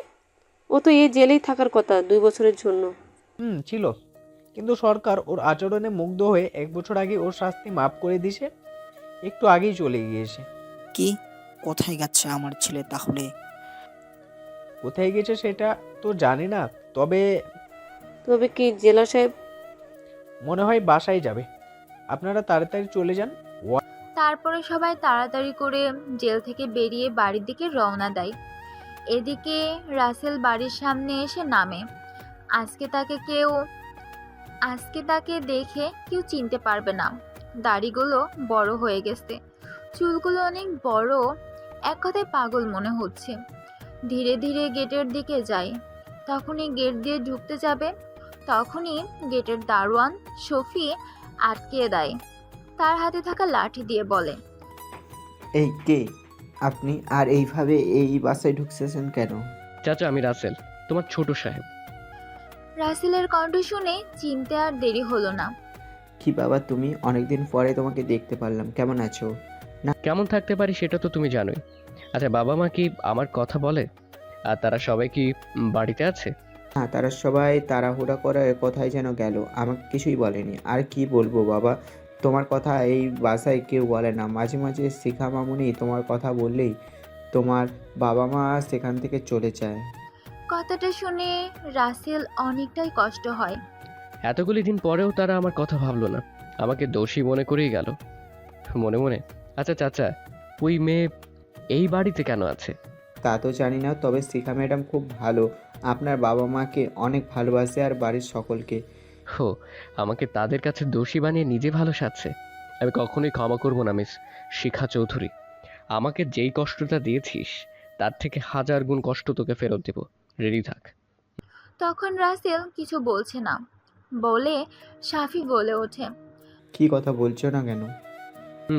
ও তো এই জেলেই থাকার কথা 2 বছরের জন্য। ছিল, কিন্তু সরকার ওর আচরণে মুগ্ধ হয়ে 1 বছর আগে ওর শাস্তি মাফ করে দিয়েছে। একটু আগেই চলে গিয়েছে। কি? কোথায় গেছে আমার ছেলে তাহলে? কোথায় গেছে সেটা তো জানি না, তবে কি জেলা সাহেব? মনে হয় বাসায় যাবে। আপনারা তাড়াতাড়ি চলে যান। তারপরে সবাই তাড়াতাড়ি করে জেল থেকে বেরিয়ে বাড়ির দিকে রওনা দেয়। এদিকে রাসেল বাড়ির সামনে এসে নামে। আজকে তাকে দেখে কেউ চিনতে পারবে না। দাড়িগুলো বড় হয়ে গেছে, চুলগুলো অনেক বড়, এক কথায় পাগল মনে হচ্ছে। ধীরে ধীরে গেটের দিকে যায়। তখনই গেট দিয়ে ঢুকতে যাবে, তখনই গেটের দারোয়ান শফি আটকে দেয়। তার হাতে থাকা লাঠি দিয়ে বলে, এই কে আপনি? আর এইভাবে এই বাসায় ঢুকছেন কেন? চাচা, আমি রাসেল, তোমার ছোট সাহেব। রাসেলের কণ্ঠ শুনে চিনতে আর দেরি হলো না। কি বাবা তুমি? অনেকদিন পরে তোমাকে দেখতে পারলাম, কেমন আছো? না, কেমন থাকতে পারি সেটা তো তুমি জানোই। আচ্ছা, বাবা মা কি আমার কথা বলে? আর তারা সবাই কি বাড়িতে আছে? না, তারা সবাই তাড়াহুড়া করে কোথায় যেন গেল, আমাকে কিছুই বলেনি। আর কি বলবো বাবা, তোমার কথা এই বাসায় কেউ বলে না। মাঝে মাঝে শিখা মামুনি তোমার কথা বললেই তোমার বাবা মা সেখান থেকে চলে যায়। কথাটা শুনে রাসেল অনেকটাই কষ্ট হয়। এতগুলি দিন পরেও তারা আমার কথা ভাবলো না, আমাকে দোষী মনে করেই গেল মনে মনে। আচ্ছা চাচা, ওই মেয়ে এই বাড়িতে কেন আছে? তা তো জানি না, তবে শিখা ম্যাডাম খুব ভালো, আপনার বাবা মাকে অনেক ভালোবাসে আর বাড়ির সকলকে। হো, আমাকে তাদের কাছে দোষী বানিয়ে নিজে ভালো সাজছে। আমি কখনোই ক্ষমা করব না মিস শিখা চৌধুরী। আমাকে যেই কষ্টটা দিয়েছিস তার থেকে 1000 গুণ কষ্ট তোকে ফেরত দেব, রেডি থাক। তখন রাসেল কিছু বলছে না বলে সাফি বলে ওঠে, কি কথা বলছো না কেন?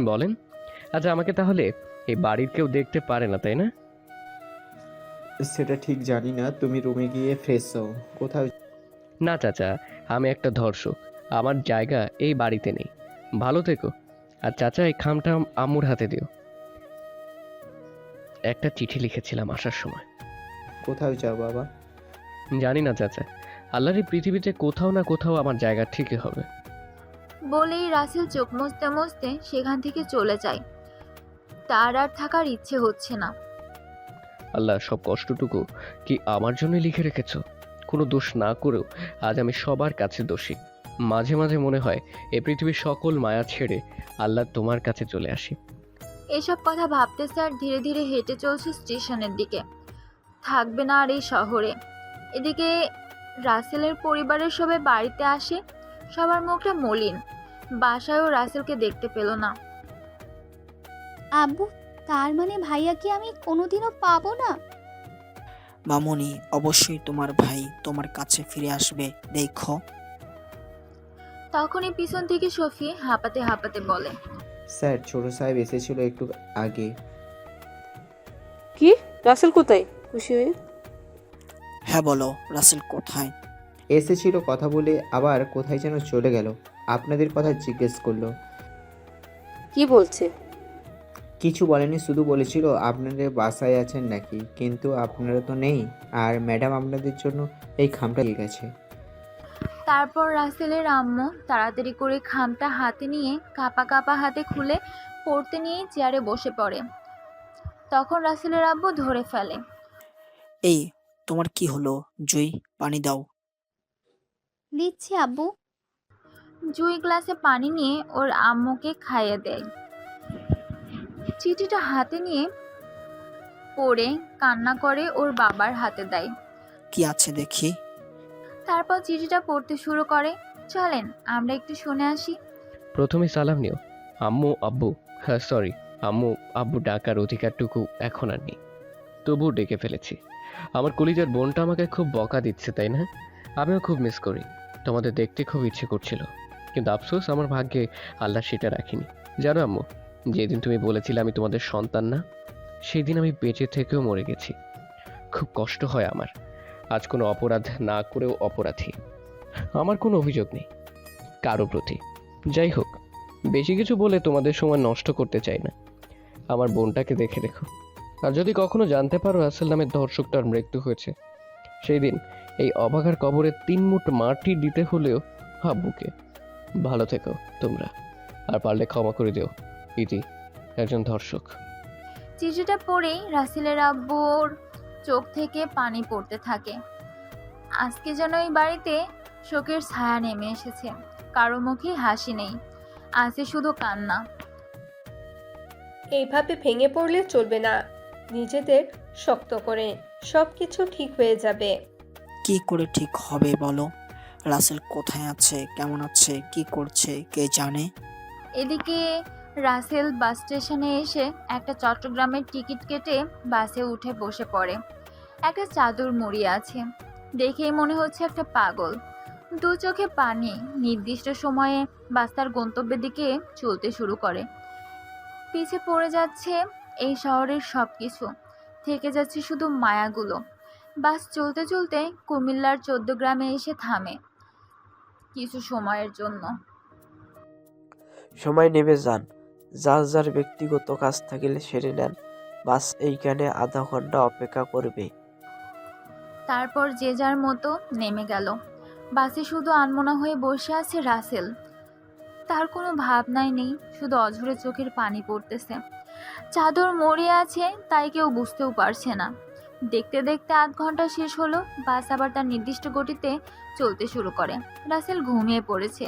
বলেন। আচ্ছা, আমাকে তাহলে এই বাড়ির কেউ দেখতে পারে না, তাই না? সেটা ঠিক জানি না, তুমি রুমে গিয়ে ফ্রেশ হও। কোথাও না চাচা, আমি একটা ধর্ষক, আমার জায়গা এই বাড়িতে নেই। ভালো থেকো। আর চাচা, এই খামটা আম্মুর হাতে দিও। একটা চিঠি লিখেছিলাম আসার সময়। কোথাও যাও বাবা? জানি না চাচা, আল্লাহর এই পৃথিবীতে কোথাও না কোথাও আমার জায়গা ঠিকই হবে। বলেই রাসেল চোখ মুছতে মুছতে সেখান থেকে চলে যায়। তার আর থাকার ইচ্ছে হচ্ছে না। আল্লাহ, সব কষ্টটুকু কি আমার জন্য লিখে রেখেছ? কোনো দোষ না করেও আজ আমি সবার কাছে দোষী। মাঝে মাঝে মনে হয় এই পৃথিবীর সকল মায়া ছেড়ে আল্লাহ তোমার কাছে চলে আসি। এসব কথা ভাবতে স্যার ধীরে ধীরে হেঁটে চলছে স্টেশনের দিকে। থাকবে না আর এই শহরে। এদিকে রাসেলের পরিবারের সবাই বাড়িতে আসে। সবার মুখটা মলিন। বাসায়ও রাসেলকে দেখতে পেল না। আব্বু, তার মানে ভাইয়াকে আমি কোনোদিনও পাবো না? মামুনি, অবশ্যই তোমার ভাই তোমার কাছে ফিরে আসবে, দেখো। তখনই পিছন থেকে শফি হাঁপাতে হাঁপাতে বলে, স্যার, ছোট সাহেব এসেছিল একটু আগে। কি? রাসেল কোথায়? খুশি হয়ে হ্যাঁ বলো, রাসেল কোথায়? এসেছিল, কথা বলে আবার কোথায় যেন চলে গেল। আপনাদের কথা জিজ্ঞেস করলো। কি বলছে? কিছু বলেনি, শুধু বলেছিল আপনাদের বাসায় আছেন নাকি, কিন্তু আপনারা তো নেই। আর ম্যাডাম আপনাদের জন্য এই খামটা দিয়ে গেছে। তারপর রাসেলের আম্মু তাড়াতাড়ি করে খামটা হাতে নিয়ে কাপা কাপা হাতে খুলে পড়তে নিয়ে চেয়ারে বসে পড়ে। তখন রাসেলের আব্বু ধরে ফেলে। এই, তোমার কি হলো? জুই, পানি দাও। দিচ্ছি আব্বু। জুই গ্লাসে পানি নিয়ে ওর আম্মুকে খাইয়ে দেয়। চিঠিটা হাতে নিয়ে পড়ে কান্না করে ওর বাবার হাতে দেয়। কি আছে দেখি। তারপর চিঠিটা পড়তে শুরু করে। চলেন আমরা একটু শুনে আসি। প্রথমে সালাম নিও। আম্মু আব্বু, হ্যাঁ সরি, আম্মু আব্বু ডাকার অধিকারটুকু এখন আর নেই, তবুও ডেকে ফেলেছি। আমার কলিজার বোনটা আমাকে খুব বকা দিচ্ছে, তাই না? আমিও খুব মিস করি। তোমাদের দেখতে খুব ইচ্ছে করছিল, কিন্তু আফসোস আমার ভাগ্যে আল্লাহ সেটা রাখিনি। জানো আম্মু, যেদিন তুমি বলেছিলে আমি তোমাদের সন্তান না, সেই দিন আমি বেঁচে থেকেও মরে গেছি। খুব কষ্ট হয় আমার। আজ কোনো অপরাধ না করেও অপরাধী। আমার কোনো অভিযোগ নেই কারো প্রতি। যাই হোক, বেশি কিছু বলে তোমাদের সময় নষ্ট করতে চাই না। আমার বোনটাকে দেখে রেখো। আর যদি কখনো জানতে পারো রাসেল নামের ধর্ষকটার মৃত্যু হয়েছে, সেই দিন এই অবাগার কবরে 3 মুঠ মাটি দিতে হলেও আব্বুকে। ভালো থেকো তোমরা, আর পারলে ক্ষমা করে দিও, ইতি একজন ধর্ষক। চিঠিটা পড়েই রাসেলের আব্বুর চোখ থেকে পানি পড়তে থাকে। আজকে যেন এই বাড়িতে শোকের ছায়া নেমে এসেছে। কারো মুখে হাসি নেই, আছে শুধু কান্না। এইভাবে ভেঙে পড়লে চলবে না, নিজেদের শক্ত করে, সব কিছু ঠিক হয়ে যাবে। কি করে ঠিক হবে বলো? রাসেল কোথায় আছে, কেমন আছে, কি করছে, কে জানে? এদিকে রাসেল বাস স্টেশনে এসে একটা চট্টগ্রামের টিকিট কেটে বাসে উঠে বসে পড়ে। একটা চাদর মুড়িয়ে আছে, দেখেই মনে হচ্ছে একটা পাগল। দু চোখে পানি। নির্দিষ্ট সময়ে বাস তার গন্তব্যের দিকে চলতে শুরু করে। পিছে পড়ে যাচ্ছে এই শহরের সব কিছু, থেকে যাচ্ছে শুধু মায়াগুলো। বাস চলতে চলতে কুমিল্লার 14 গ্রামে এসে থামে কিছু সময়ের জন্য। সময় নেমে যান, যার যার ব্যক্তিগত কাজ থাকলে সেরে নেন। বাস এইখানে আধা ঘন্টা অপেক্ষা করবে। তারপর যে যার মতো নেমে গেল। বাসে শুধু আনমনা হয়ে বসে আছে রাসেল। তার কোনো ভাবনাই নেই, শুধু অঝরে চোখের পানি পড়তেছে। চাদর মরিয়ে আছে, তাই কেউ বুঝতেও পারছে না। দেখতে দেখতে আধ ঘন্টা শেষ হলো। বাস আবার তার নির্দিষ্ট গতিতে চলতে শুরু করে। রাসেল ঘুমিয়ে পড়েছে।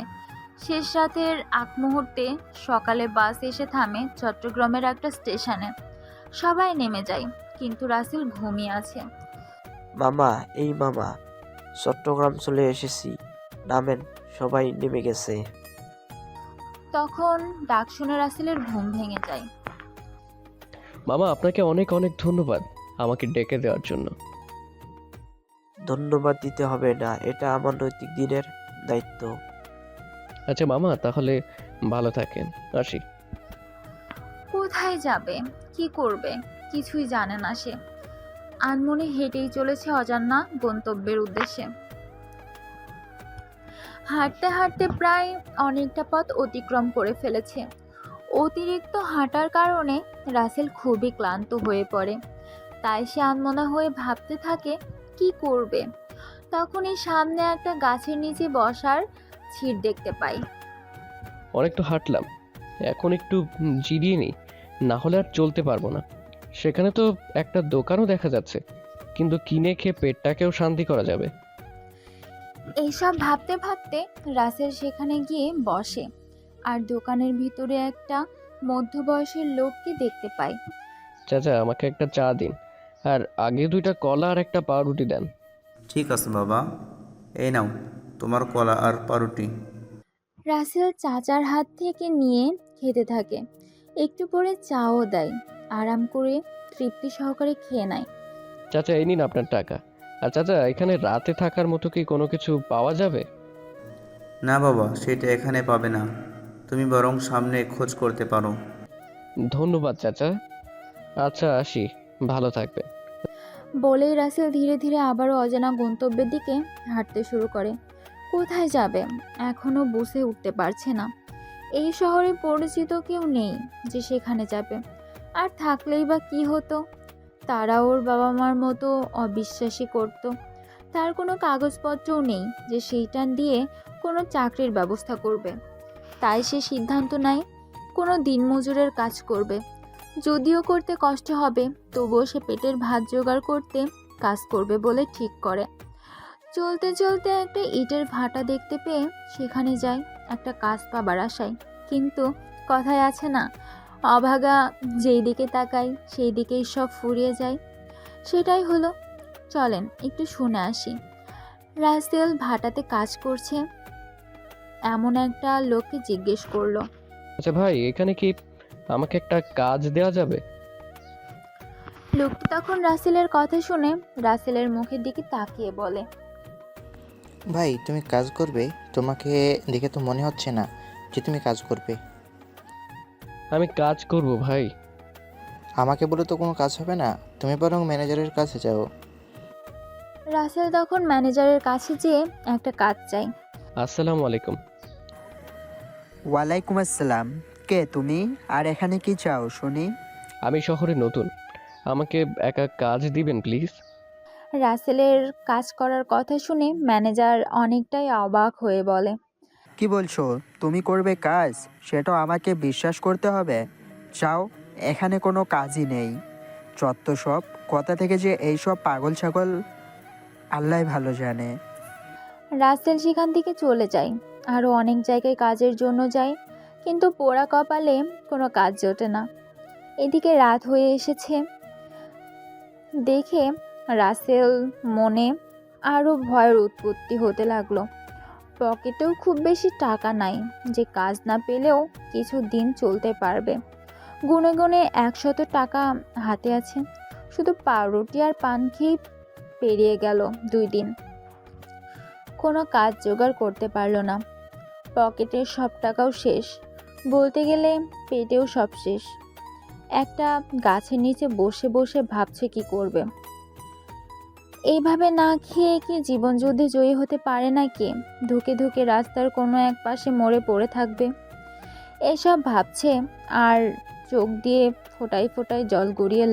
শেষ রাতের আগ মুহূর্তে সকালে বাস এসে থামে চট্টগ্রামের একটা স্টেশনে। সবাই নেমে যায়, কিন্তু রাসেল ঘুমিয়ে আছে। মামা, এই মামা, চট্টগ্রাম চলে এসেছি, নামেন। সবাই নেমে গেছে। তখন ডাক শুনে রাসেলের ঘুম ভেঙে যায়। মামা, আপনাকে অনেক অনেক ধন্যবাদ আমাকে ডেকে দেওয়ার জন্য। ধন্যবাদ দিতে হবে না, এটা আমার নৈতিক দিনের দায়িত্ব। আচ্ছা মামা, তাহলে ভালো থাকেন, আসি। কোথায় যাবে, কি করবে, কিছুই জানে না সে। আনমনে হেঁটেই চলেছে অজানা গন্তব্যের উদ্দেশ্যে। হাঁটতে হাঁটতে প্রায় অনেকটা পথ অতিক্রম করে ফেলেছে। অতিরিক্ত হাঁটার কারণে রাসেল খুবই ক্লান্ত হয়ে পড়ে। তাই সে আনমনা হয়ে ভাবতে থাকে কি করবে। তখনই সামনে একটা গাছের নিচে বসার ছিট দেখতে পাই। অনেকটা হাঁটলাম, এখন একটু জিরিয়ে নিই, না হলে আর চলতে পারবো না। সেখানে তো একটা দোকানও দেখা যাচ্ছে, কিন্তু কিনে খেয়ে পেটটাকেও শান্তি করা যাবে। এইসব ভাবতে ভাবতে রাসেল সেখানে গিয়ে বসে, আর দোকানের ভিতরে একটা মধ্যবয়সের লোককে দেখতে পায়। চাচা, আমাকে একটা চা দিন, আর আগে 2টা কলা আর একটা পাউরুটি দেন। ঠিক আছে বাবা, এই নাও তোমার কলা আর পাউরুটি। রাসেল চাচার হাত থেকে নিয়ে খেতে থাকে। একটু পরে চাও দেয়। আরাম করে তৃপ্তি সহকারে খেয়ে নেয়। চাচা, এই নিন আপনার টাকা। আর চাচা, এখানে রাতে থাকার মতো কি কোনো কিছু পাওয়া যাবে? না বাবা, সেটা এখানে পাবে না, তুমি বরং সামনে খোঁজ করতে পারো। ধন্যবাদ চাচা। আচ্ছা আসি, ভালো থাকবে। বলেই রাসেল ধীরে ধীরে আবারও অজানা গন্তব্যের দিকে হাঁটতে শুরু করে। কোথায় যাবে এখনও বুঝে উঠতে পারছে না। এই শহরে পরিচিত কেউ নেই যে সেখানে যাবে, আর থাকলেই বা কি হতো। তারা ওর বাবা মার মতো অবিশ্বাসী করত। তার কোনো কাগজপত্রও নেই যে সেইটা দিয়ে কোনো চাকরির ব্যবস্থা করবে। তাই সে সিদ্ধান্ত নেয় কোনো দিনমজুরের কাজ করবে। যদিও করতে কষ্ট হবে, তবুও সে পেটের ভাত জোগাড় করতে কাজ করবে বলে ঠিক করে। চলতে চলতে একটা ইটের ভাটা দেখতে পেয়ে সেখানে যায় একটা কাজ পাবার আশায়। কিন্তু কথায় আছে না, অভাগা যেই দিকে তাকায় সেই দিকেই সব ফুরিয়ে যায়। সেটাই হলো। চলেন একটু শুনে আসি। রাসেল ভাটাতে কাজ করছে এমন একটা লোককে জিজ্ঞেস করলো। আচ্ছা ভাই, এখানে কি আমাকে একটা কাজ দেওয়া যাবে? লোকটি তখন রাসেলের কথা শুনে রাসেলের মুখের দিকে তাকিয়ে বলে, ভাই তুমি কাজ করবে? তোমাকে দেখে তো মনে হচ্ছে না যে তুমি কাজ করবে। আমি কাজ করব ভাই। আমাকে বলে তো কোনো কাজ হবে না, তুমি বরং ম্যানেজারের কাছে যাও। রাসেল তখন ম্যানেজারের কাছে যেয়ে একটা কাজ চায়। আসসালামু আলাইকুম। ওয়ালাইকুম আসসালাম। কে তুমি, আর এখানে কি চাও শুনি? আমি শহরে নতুন, আমাকে একা কাজ দিবেন প্লিজ? রাসেলের কাজ করার কথা শুনে ম্যানেজার অনেকটাই অবাক হয়ে বলে, কি বলছো? তুমি করবে কাজ? সেটা আমাকে বিশ্বাস করতে হবে। চাও, এখানে কোনো কাজই নেই। যত সব কথা থেকে যে এইসব পাগল ছাগল আল্লাহ ভালো জানে। রাসেল সেখান থেকে চলে যায়। আরও অনেক জায়গায় কাজের জন্য যায়, কিন্তু পোড়া কপালে কোনো কাজ জোটে না। এদিকে রাত হয়ে এসেছে দেখে রাসেল মনে আরও ভয়ের উৎপত্তি হতে লাগলো। পকেটেও খুব বেশি টাকা নাই যে কাজ না পেলেও কিছু দিন চলতে পারবে। গুনে গুনে 100 টাকা হাতে আছে। শুধু পাউরুটি আর পান খেয়ে পেরিয়ে গেল 2 দিন। কোনো কাজ জোগাড় করতে পারলো না। পকেটের সব টাকাও শেষ, বলতে গেলে পেটেও সব শেষ। একটা গাছের নিচে বসে বসে ভাবছে কি করবে। এইভাবে না খেয়ে কি জীবনযুদ্ধে জয়ী হতে পারে নাকি? ধুকে ধুকে রাস্তার কোনো এক পাশে মরে পড়ে থাকবে। এসব ভাবছে আর চোখ দিয়ে ফোঁটায় ফোঁটায় জল গড়িয়ে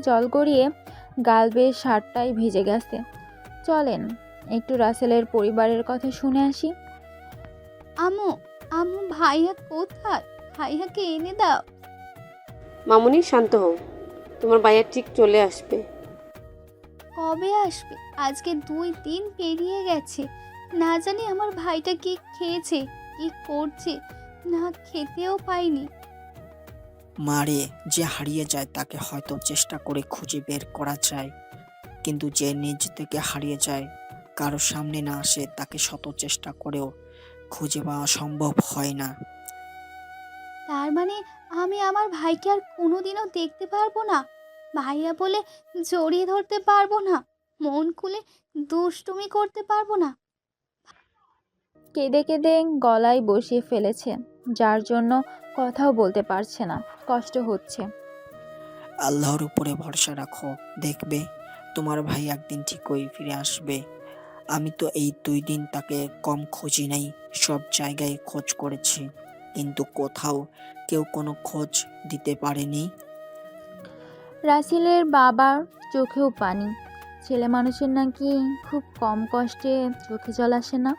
জল গড়িয়ে গাল বেয়ে শার্টটাই ভিজে গেছে। চলেন একটু রাসেলের পরিবারের কথা শুনে আসি। আম্মু, আম্মু ভাইয়া কোথায়? ভাইয়াকে এনে দাও। মামুনি শান্ত হও, তোমার ভাইয়া ঠিক চলে আসবে। কবে আসবে? আজকে 2 দিন পেরিয়ে গেছে। না জানি আমার ভাইটা কি খেয়েছে, কি করছে, না খেতেও পাইনি। মারে, যে হারিয়ে যায় তাকে হয়তো চেষ্টা করে খুঁজে বের করা যায়, কিন্তু যে নিজ থেকে হারিয়ে যায়, কারো সামনে না আসে, তাকে শত চেষ্টা করেও খুঁজে পাওয়া সম্ভব হয় না। তার মানে আমি আমার ভাইকে আর কোনোদিনও দেখতে পারবো না? ভাইয়া বলে জড়িয়ে ধরতে পারবো না? মন খুলে দুষ্টুমি করতে পারবো না? কেঁদে কেঁদে গলায় বসিয়ে ফেলেছে, যার জন্য কথাও বলতে পারছে না। কষ্ট হচ্ছে। আল্লাহর উপরে ভরসা রাখো, দেখবে তোমার ভাই একদিন ঠিকই ফিরে আসবে। আমি তো এই 2 দিন তাকে কম খুঁজি নাই, সব জায়গায় খোঁজ করেছি, কিন্তু কোথাও কেউ কোনো খোঁজ দিতে পারেনি। রাসেলের বাবার চোখেও পানি। ছেলে মানুষের নাকি খুব কম কষ্টে চোখে জল আসে না?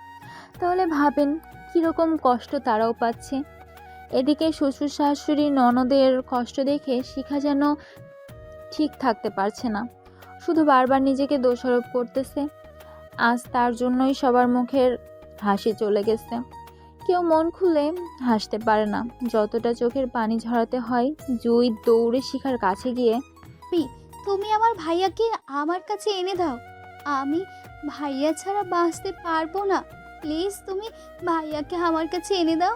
তাহলে ভাবেন কীরকম কষ্ট তারাও পাচ্ছে। এদিকে শ্বশুর শাশুড়ি ননদের কষ্ট দেখে শিখা যেন ঠিক থাকতে পারছে না, শুধু বারবার নিজেকে দোষারোপ করতেছে। আজ তার জন্যই সবার মুখের হাসি চলে গেছে। কেউ মন খুলে হাসতে পারে না। যতটা চোখের পানি ঝরাতে হয়, জুই দৌড়ে শিখার কাছে গিয়ে, তুমি আমার ভাইয়াকে আমার কাছে এনে দাও। আমি ভাইয়া ছাড়া বাঁচতে পারবো না। প্লিজ তুমি ভাইয়াকে আমার কাছে এনে দাও।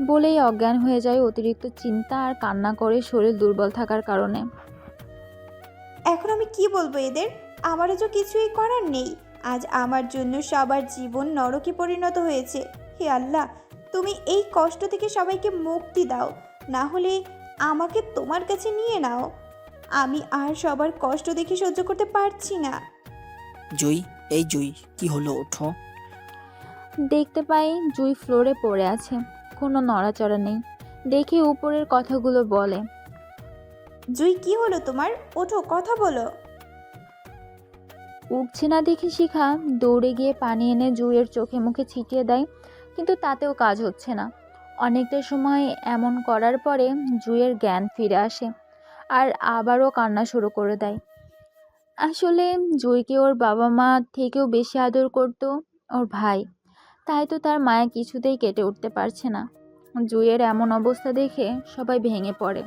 বলেই অজ্ঞান হয়ে যায় অতিরিক্ত চিন্তা আর কান্না করে শরীর দুর্বল থাকার কারণে। এখন আমি কি বলবো এদের? আমারও তো কিছুই করার নেই। আজ আমার জন্য সবার জীবন নরকে পরিণত হয়েছে। হে আল্লাহ, তুমি এই কষ্ট থেকে সবাইকে মুক্তি দাও, না হলে আমাকে তোমার কাছে নিয়ে নাও। আমি আর সবার কষ্ট দেখে সহ্য করতে পারছি না। জুই, এই জুই, কি হলো? ওঠো। দেখতে পাই জুই ফ্লোরে পড়ে আছে, কোনো নড়াচড়া নেই। দেখে উপরের কথাগুলো বলে, জুই কি হলো তোমার? ওঠো, কথা বলো। উঠছে না দেখে শিখা দৌড়ে গিয়ে পানি এনে জুইয়ের চোখে মুখে ছিটিয়ে দেয়, কিন্তু তাতেও কাজ হচ্ছে না। অনেকটা সময় এমন করার পরে জুইয়ের জ্ঞান ফিরে আসে আর আবারও কান্না শুরু করে দেয়। আসলে জুইকে ওর বাবা মা থেকেও বেশি আদর করত ওর ভাই, তাই তো তার মায়া কিছুতেই কেটে উঠতে পারছে না। জুইয়ের এমন অবস্থা দেখে সবাই ভেঙে পড়ে।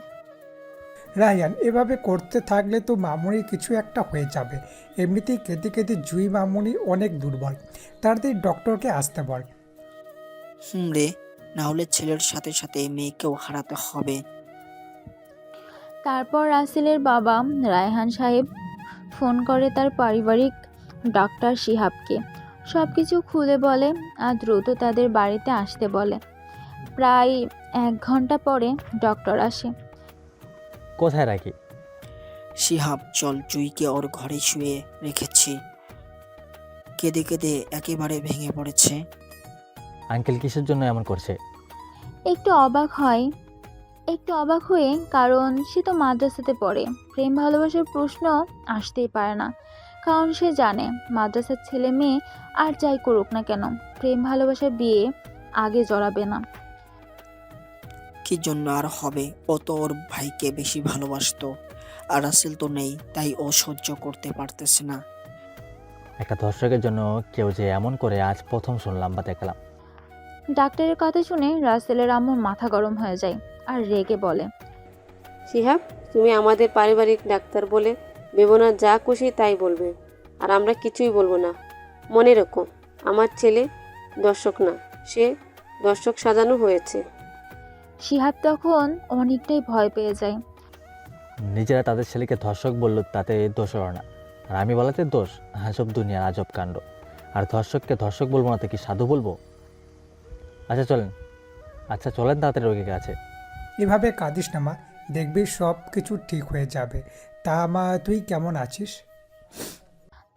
রায়ান, এভাবে করতে থাকলে তো মামুনির কিছু একটা হয়ে যাবে। এমনিতেই কেঁদে কেঁদে জুই মামুনি অনেক দুর্বল, তাড়াতাড়ি ডক্টরকে আসতে বল। রে, না হলে ছেলের সাথে সাথে মেয়েকেও হারাতে হবে। তারপর রাসেলের বাবা রায়হান সাহেব ফোন করে তার পারিবারিক ডাক্তার শিহাবকে। সব কিছু খুলে বলে আর দ্রুত তাদের বাড়িতে আসতে বলে। প্রায় 1 ঘন্টা পরে ডক্টর আসে। কোথায় রাখি? শিহাব, চল, জুইকে ওর ঘরে শুয়ে রেখেছি। কেঁদে কেঁদে একেবারে ভেঙে পড়েছে। আঙ্কেল কিসের জন্য এমন করছে? একটু অবাক হয়ে, কারণ সে তো মাদ্রাসাতে পড়ে। প্রেম ভালোবাসার প্রশ্ন আসতেই পারে না, কারণ সে জানে মাদ্রাসার ছেলে মেয়ে আর যাই করুক না কেন, প্রেম ভালোবাসার বিয়ে আগে জড়াবে না। কি জন্য আর হবে? ও তো ওর ভাইকে বেশি ভালোবাসতো, আর রাসেল তো নেই, তাই ও সহ্য করতে পারতেছে না। একটা ধর্ষকের জন্য কেউ যে এমন করে আজ প্রথম শুনলাম বা দেখলাম। ডাক্তারের কথা শুনে রাসেলের আম্মুর মাথা গরম হয়ে যায় আর রেগে বলে, শিহাব, তুমি আমাদের পারিবারিক ডাক্তার বলে ভেবো না, যা খুশি তাই বলবে, আর আমরা কিছুই বলবো না। মনে রেখো, আমার ছেলে দর্শক না, সে দর্শক সাজানো হয়েছে। শিহাব তখন অনেকটাই ভয় পেয়ে যায়। নিজেরা তাদের ছেলেকে ধর্ষক বলল, তাতে দোষ হলো না, আর আমি বলাতে দোষ। আজব দুনিয়ার আজব কাণ্ড। আর ধর্ষককে ধর্ষক বলবো না তো কি সাধু বলবো? আচ্ছা চলেন তাড়াতাড়ি রোগীর কাছে। এভাবে কাঁদিস না মা, দেখবি সব কিছু ঠিক হয়ে যাবে। তা মা, তুই কেমন আছিস?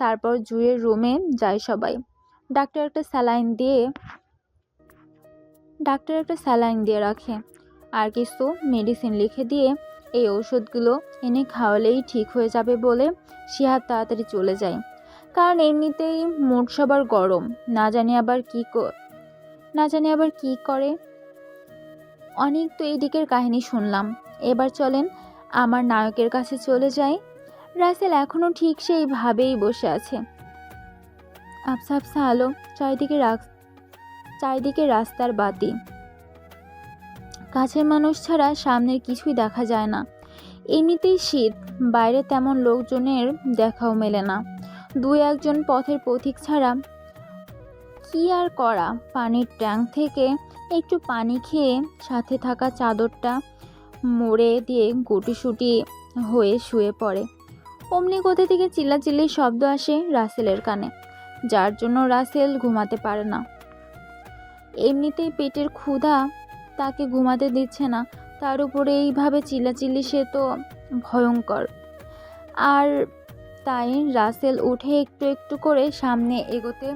তারপর জুয়ের রুমে যায় সবাই। ডাক্তার একটা স্যালাইন দিয়ে রাখে আর কিছু মেডিসিন লিখে দিয়ে এই ওষুধগুলো এনে খাওয়ালেই ঠিক হয়ে যাবে বলে শিহাব তাড়াতাড়ি চলে যায়। কারণ এমনিতেই মুড সবার গরম, না জানি আবার কি করে। অনেক তো এই দিকের কাহিনী শুনলাম, এবার চলেন আমার নায়কের কাছে চলে যাই। রাসেল এখনও ঠিক সেইভাবেই বসে আছে। আবছা আবছা আলো, চারিদিকে রাস্তার বাতি। কাছের মানুষ ছাড়া সামনের কিছুই দেখা যায় না। এমনিতেই শীত, বাইরে তেমন লোকজনের দেখাও মেলে না। 2-1 পথের পথিক ছাড়া। কি আর করা, পানির ট্যাঙ্ক থেকে একটু পানি খেয়ে সাথে থাকা চাদরটা মুড়ে দিয়ে গুটিসুটি হয়ে শুয়ে পড়ে। অমনি কোথা থেকে চিল্লাচিল্লির শব্দ আসে রাসেলের কানে, যার জন্য রাসেল ঘুমাতে পারে না। এমনিতেই পেটের ক্ষুধা তাকে ঘুমাতে দিচ্ছে না, তার উপরে এইভাবে চিল্লাচিল্লি, সে তো ভয়ঙ্কর। আর তাই রাসেল উঠে একটু করে সামনে এগোতে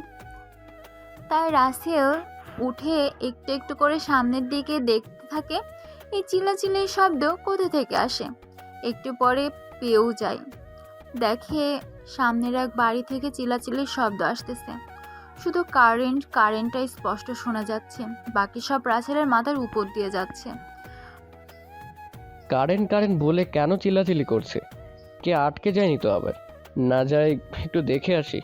সামনের দিকে দেখতে থাকে এই চিল্লাচিল্লির শব্দ কোথা থেকে আসে। একটু পরে পেয়েও যায়, দেখে সামনের এক বাড়ি থেকে চিল্লাচিল্লির শব্দ আসতেছে। শুধু কারেন্টটাই স্পষ্ট শোনা যাচ্ছে, বাকি সব রাসেলের মাথার উপর দিয়ে যাচ্ছে। কারেন্ট বলে কেন চিল্লাচিল্লি করছে? কে আটকে যায়নি তো আবার? না যাই একটু দেখে আসি।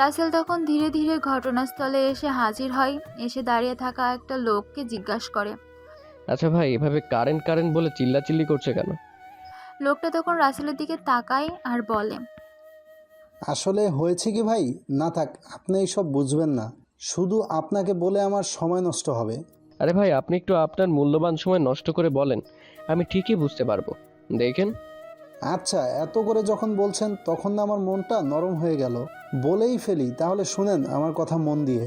রাসেল তখন ধীরে ধীরে ঘটনাস্থলে এসে হাজির হয়। এসে দাঁড়িয়ে থাকা একটা লোককে জিজ্ঞাসা করে, আচ্ছা ভাই, এভাবে কারেন্ট বলে চিল্লাচিল্লি করছে কেন? লোকটা তখন রাসেলের দিকে তাকায় আর বলে, আসলে হয়েছে কি ভাই, না থাক, আপনি এইসব বুঝবেন না, শুধু আপনাকে বলে আমার সময় নষ্ট হবে। আরে ভাই, আপনি একটু আপনার মূল্যবান সময় নষ্ট করে বলেন, আমি ঠিকই বুঝতে পারবো। দেখেন। আচ্ছা, এত করে যখন বলছেন তখন না আমার মনটা নরম হয়ে গেল, বলেই ফেলি তাহলে। শুনেন আমার কথা মন দিয়ে।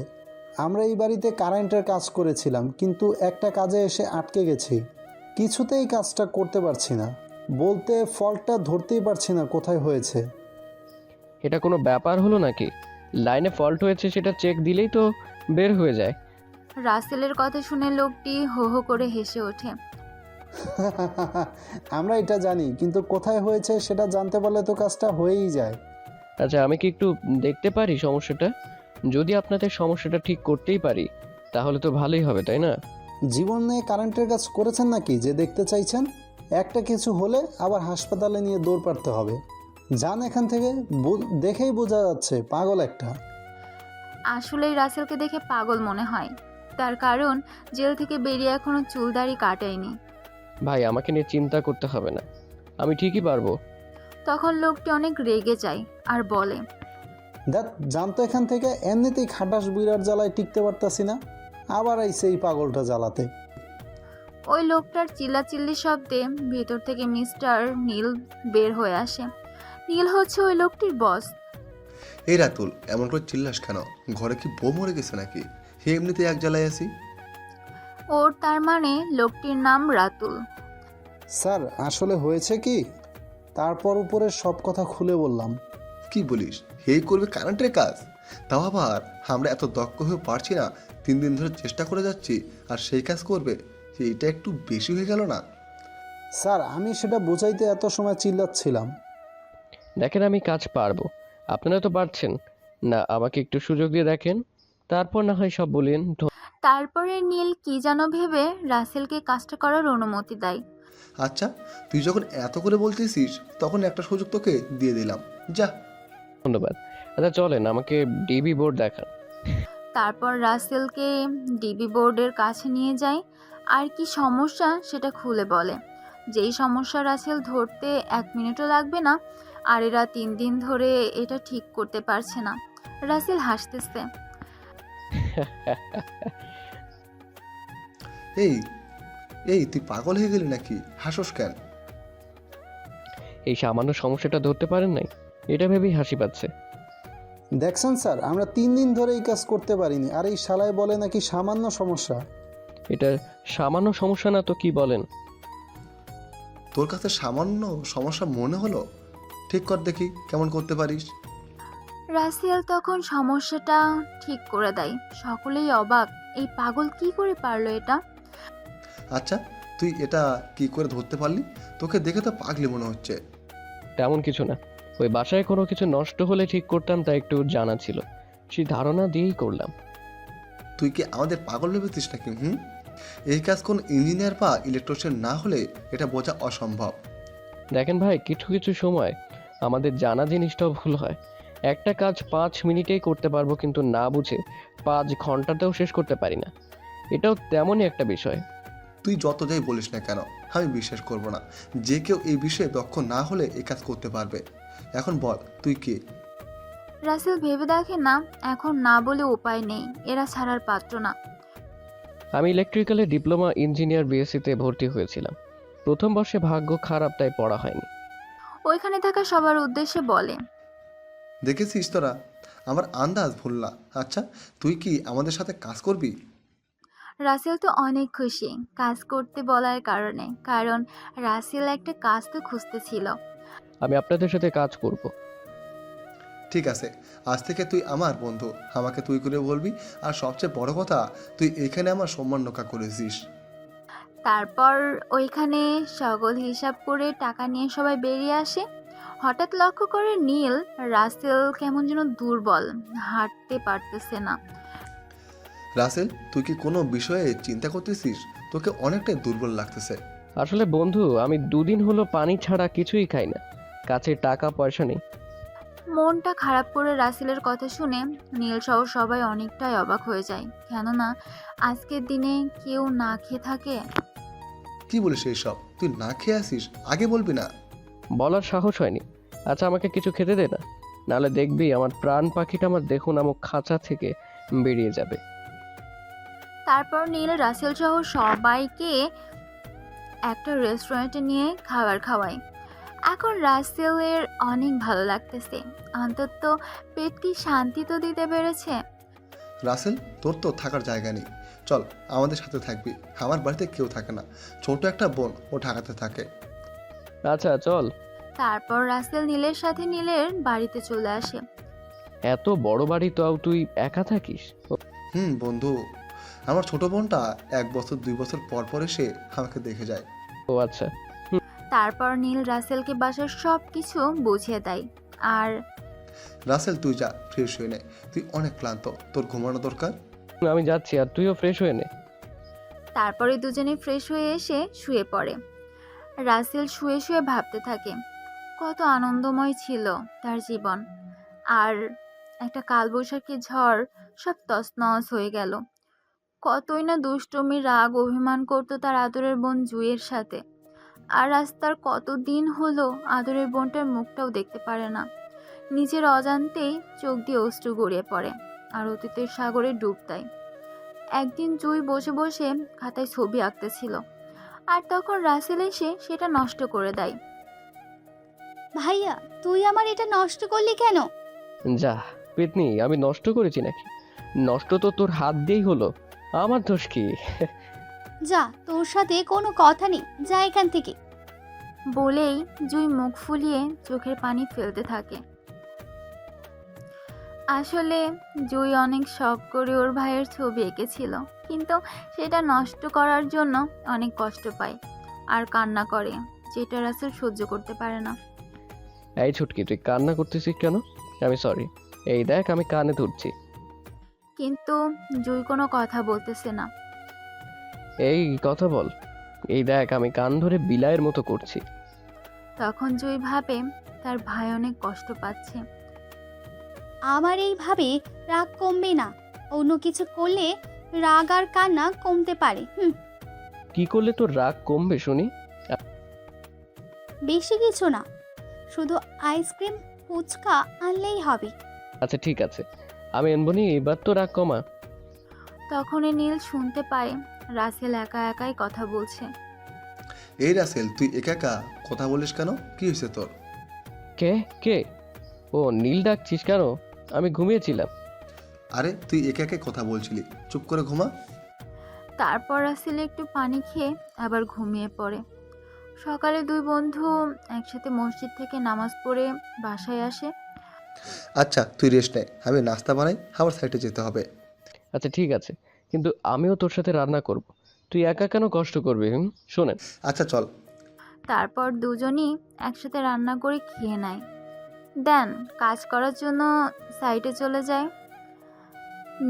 আমরা এই বাড়িতে কারেন্টের কাজ করেছিলাম, কিন্তু একটা কাজে এসে আটকে গেছি, কিছুতেই কাজটা করতে পারছি না। বলতে ফল্টটা ধরতেই পারছি না কোথায় হয়েছে। এটা কোনো ব্যাপার হলো নাকি? লাইনে ফল্ট হয়েছে সেটা চেক দিলেই তো বের হয়ে যায়। রাসেলের কথা শুনে লোকটি হো হো করে হেসে ওঠে। আমরা এটা জানি, কিন্তু কোথায় হয়েছে সেটা জানতে পারলে তো কাজটা হয়েই যায়। আচ্ছা, আমি কি একটু দেখতে পারি সমস্যাটা? যদি আপনাদের সমস্যাটা ঠিক করতেই পারি তাহলে তো ভালোই হবে, তাই না? জীবনে কারেন্টের কাজ করেছেন নাকি যে দেখতে চাইছেন? একটা কিছু হলে আবার হাসপাতালে নিয়ে দৌড় পাড়তে হবে। যান এখান থেকে, দেখেই বোঝা যাচ্ছে পাগল একটা। আসলেই রাসেলকে দেখে পাগল মনে হয়, তার কারণ জেল থেকে বেরিয়ে এখনো চুল দাড়ি কাটায়নি। ভাই, আমাকে নিয়ে চিন্তা করতে হবে না, আমি ঠিকই পারবো। তখন লোকটি অনেক রেগে যায় আর বলে, দেখ জানতো এখান থেকে, এমনিতেই খাটাস বিরাট জ্বালায় টিকতে পারতাছি না, আবার আইছে এই পাগলটা জ্বালাতে। ওই লোকটার চিল্লাচিল্লি শব্দে ভেতর থেকে মিস্টার নীল বের হয়ে আসে। নীল হচ্ছে ওই লোকটির বস। এই রাতুল, এমন করে চিল্লাস কেন? ঘরে কি বউ মরে গেছে নাকি? হে এমনিতে এক জ্বালায় আছি। ওর তার মানে লোকটির নাম রাতুল। স্যার আসলে হয়েছে কি, তারপর উপরে সব কথা খুলে বললাম। কি বলিস? হেই করবে কারেন্টের কাজ? তাও আবার আমরা এত দক্ষ হয়ে পারছি না, 3 দিন ধরে চেষ্টা করে যাচ্ছি, আর সেই কাজ করবে? এটা একটু বেশি হয়ে গেল না? স্যার আমি সেটা বোঝাইতে এত সময় চিল্লাচ্ছিলাম। দেখেন, আমি কাজ পারবো, আপনারা তো পারছেন না। আমাকে একটু সুযোগ দিয়ে দেখেন, তারপর না হয় সব বলেন। তারপরে নীল কি যেন ভেবে রাসেলকে কাজটা করার অনুমতি দেয়। আচ্ছা, তুই যখন এত করে বলতেছিস তখন একটা সুযোগ তোকে দিয়ে দিলাম, যা। ধন্যবাদ। আচ্ছা চলেন, আমাকে ডিবি বোর্ড দেখান। তারপর রাসেলকে ডিবি বোর্ডের কাছে নিয়ে যায় আর কি সমস্যা সেটা খুলে বলে। যেই সমস্যা রাসেল ধরতে 1 মিনিটও লাগবে না, আর এরা 3 দিন ধরে এটা ঠিক করতে পারছে না। রাসেল হাসতেছে। এই এই তুই পাগল হয়ে গেলি নাকি? হাসোস কেন? এই সামান্য সমস্যাটা ধরতে পারেন নাই, এটা ভেবেই হাসি পাচ্ছে। দেখছেন স্যার, আমরা 3 দিন ধরে এই কাজ করতে পারিনি, আর এই শালায় বলে নাকি সামান্য সমস্যা। এটা সামান্য সমস্যা না তো কি বলেন? তোর কাছে সামান্য সমস্যা মনে হলো? ঠিক কর দেখি কেমন করতে পারিস। রাসেল তখন সমস্যাটা ঠিক করে দেয়। সকলেই অবাক, এই পাগল কি করে পারলো এটা। আচ্ছা, তুই এটা কি করে ধরতে পারলি? তোকে দেখে তো পাগলি মনে হচ্ছে। তেমন কিছু না, ওই বাসায় কোনো কিছু নষ্ট হলে ঠিক করতাম, তাই একটু জানা ছিল, সেই ধারণা দিয়েই করলাম। তুই কি আমাদের পাগল ভেবেছিস নাকি? এই কাজ কোন ইঞ্জিনিয়ার বা ইলেকট্রিশিয়ান না হলে এটা বোঝা অসম্ভব। দেখেন ভাই, কিছু কিছু সময় আমাদের জানা জিনিসটাও ভুল হয়। একটা কাজ 5 মিনিটেই করতে পারবো, কিন্তু না বুঝে 5 ঘন্টাতেও শেষ করতে পারি না। এটাও তেমনই একটা বিষয়। তুই যত যাই বলিস না কেন, আমি বিশ্বাস করব না যে কেউ এই বিষয়ে দক্ষ না হলে এই কাজ করতে পারবে। এখন বল তুই কে? রাসেল ভেবে দেখে না, এখন না বলে উপায় নেই, এরা ছাড়ার পাত্র না। আমি ইলেকট্রিক্যালে ডিপ্লোমা ইঞ্জিনিয়ার বিএসসিতে ভর্তি হয়েছিলাম। প্রথম বর্ষে ভাগ্য খারাপ, তাই পড়া হয়নি। ওইখানে থাকা সবার উদ্দেশ্যে বলে, দেখেছিস তোরা, আমার আন্দাজ ভুল না। আচ্ছা, তুই কি আমাদের সাথে কাজ করবি? রাসেল তো অনেক খুশি কাজ করতে বলার কারণে, কারণ রাসেল একটা কাজ তো খুঁজতেছিল। আমি আপনাদের সাথে কাজ করব। ঠিক আছে, আজ থেকে তুই আমার বন্ধু, আমাকে তুই করে বলবি। আর সবচেয়ে বড় কথা, তুই এখানে আমার সম্মান রক্ষা করেছিস। তারপর ওইখানে সকল হিসাব করে টাকা নিয়ে সবাই বেরিয়ে আসে। হঠাৎ লক্ষ্য করে নীল রাসেল কেমন যেন দুর্বল, হাঁটতে পারতেছে না। রাসেল, তুই কি কোনো বিষয়ে চিন্তা করতেছিস? তোকে অনেকটাই দুর্বল লাগতেছে। আসলে বন্ধু, আমি 2 দিন হলো পানি ছাড়া কিছুই খাই না, কাছে টাকা পয়সা নেই। মনটা খারাপ করে রাসেলের কথা শুনে নীল সহ সবাই অনেকটাই অবাক হয়ে যায়, কেননা আজকের দিনে কেউ না খেয়ে থাকে। কি বলিস এইসব? তুই না খেয়ে আসিস? আগে বলবি না? বলার সাহস হয়নি। আচ্ছা, আমাকে কিছু খেতে দে না, নাহলে দেখবি আমার প্রাণ পাখিটা আমার দেখো নামক খাঁচা থেকে বেরিয়ে যাবে। তারপর নীল রাসেল সহ সবাইকে একটা রেস্টুরেন্টে নিয়ে খাবার খাওয়ায়। এখন রাসেলের অনেক ভালো লাগতেছে, অন্তত পেটকে শান্তি তো দিতে পেরেছে। রাসেল, তোর তো থাকার জায়গা নেই, চল আমাদের সাথে থাকবি। আমার বাড়িতে কেউ থাকে না, ছোট একটা বোন, ও ঢাকাতে থাকে। আচ্ছা চল। তারপর রাসেল নীলের সাথে নীলের বাড়িতে চলে আসে। এত বড় বাড়ি, তাও তুই একা থাকিস? বন্ধু, আমার ছোট বোনটা 1 বছর 2 বছর পর পর এসে আমাকে দেখে যায়। ও আচ্ছা। তারপর নীল রাসেলকে বাসার সব কিছু বুঝিয়ে দেয়। আর রাসেল তুই যা, ফ্রেশ হয়ে নে, তুই অনেক ক্লান্ত, তোর ঘুমানো দরকার। আমি যাচ্ছি, আর তুইও ফ্রেশ হয়ে নে। তারপরে দুজনে ফ্রেশ হয়ে এসে শুয়ে পড়ে। রাসেল শুয়ে শুয়ে ভাবতে থাকে কত আনন্দময় ছিল তার জীবন, আর একটা কালবৈশাখী ঝড় সব তছনছ হয়ে গেল। কতই না দুষ্টুমি, রাগ, অভিমান করতো তার আদরের বোন জুইয়ের সাথে। আর আজ তার কতদিন হলো আদরের বোনটার মুখটাও দেখতে পারে না। নিজের অজান্তেই চোখ দিয়ে অশ্রু গড়িয়ে পড়ে আর অতীতের সাগরে ডুব দেয়। একদিন জুই বসে বসে খাতায় ছবি আঁকতেছিল, আর তখন রাসেল এসে সেটা নষ্ট করে দেয়। ভাইয়া, তুই আমার এটা নষ্ট করলি কেন? যা পেতনি, আমি নষ্ট করেছি নাকি? নষ্ট তো তোর হাত দিয়েই হলো, আমার দোষ কি? যা, তোর সাথে কোনো কথা নেই, যা এখান থেকে। বলেই জুই মুখ ফুলিয়ে চোখের পানি ফেলতে থাকে। আসলে জুই অনেক শখ করে ওর ভাইয়ের ছবি এঁকেছিল, কিন্তু সেটা নষ্ট করার জন্য অনেক কষ্ট পায় আর কান্না করে, যেটা রাসেল সহ্য করতে পারে না। এই ছুটকি, তুই কান্না করতেছিস কেন? আমি সরি, এই দেখ আমি কানে ধরছি। কিন্তু জুই কোনো কথা বলতেছে না। এই কথা বল, এই দেখ আমি কান ধরে বিলাইয়ের মতো করছি। তখন জুই ভাবে তার ভাই অনেক কষ্ট পাচ্ছে। আমার এইভাবে রাগ কমবে না, অন্য কিছু করলে রাগ আর কান্না কমতে পারে। কি করলে তোর রাগ কমবে শুনি? বেশি কিছু না, শুধু আইসক্রিম ফুচকা আনলেই হবে। আচ্ছা ঠিক আছে, আমি আনবনি, এবার তো রাগ কমা। তখনই নীল শুনতে পায় রাসেল একা একাই কথা বলছে। এই রাসেল, তুই একা একা কথা বলিস কেন? কি হয়েছে তোর? কে কে? ও নীল ডাকছিস কেন? আমি ঘুমিয়েছিলাম। আরে তুই একা একা কথা বলছিলি, চুপ করে ঘুমা। তারপর রাসেল একটু পানি খেয়ে আবার ঘুমিয়ে পড়ে। সকালে দুই বন্ধু একসাথে মসজিদ থেকে নামাজ পড়ে বাসায় আসে। আচ্ছা তুই রেস্ট নে, আমি নাস্তা বানাই, আবার সাইডে যেতে হবে। আচ্ছা ঠিক আছে, কিন্তু আমিও তোর সাথে রান্না করব, তুই একা কেন কষ্ট করবি? শোনেন। আচ্ছা চল। তারপর দুজনই একসাথে রান্না করে খেয়ে নেয়। দেন কাজ করার জন্য সাইডে চলে যায়।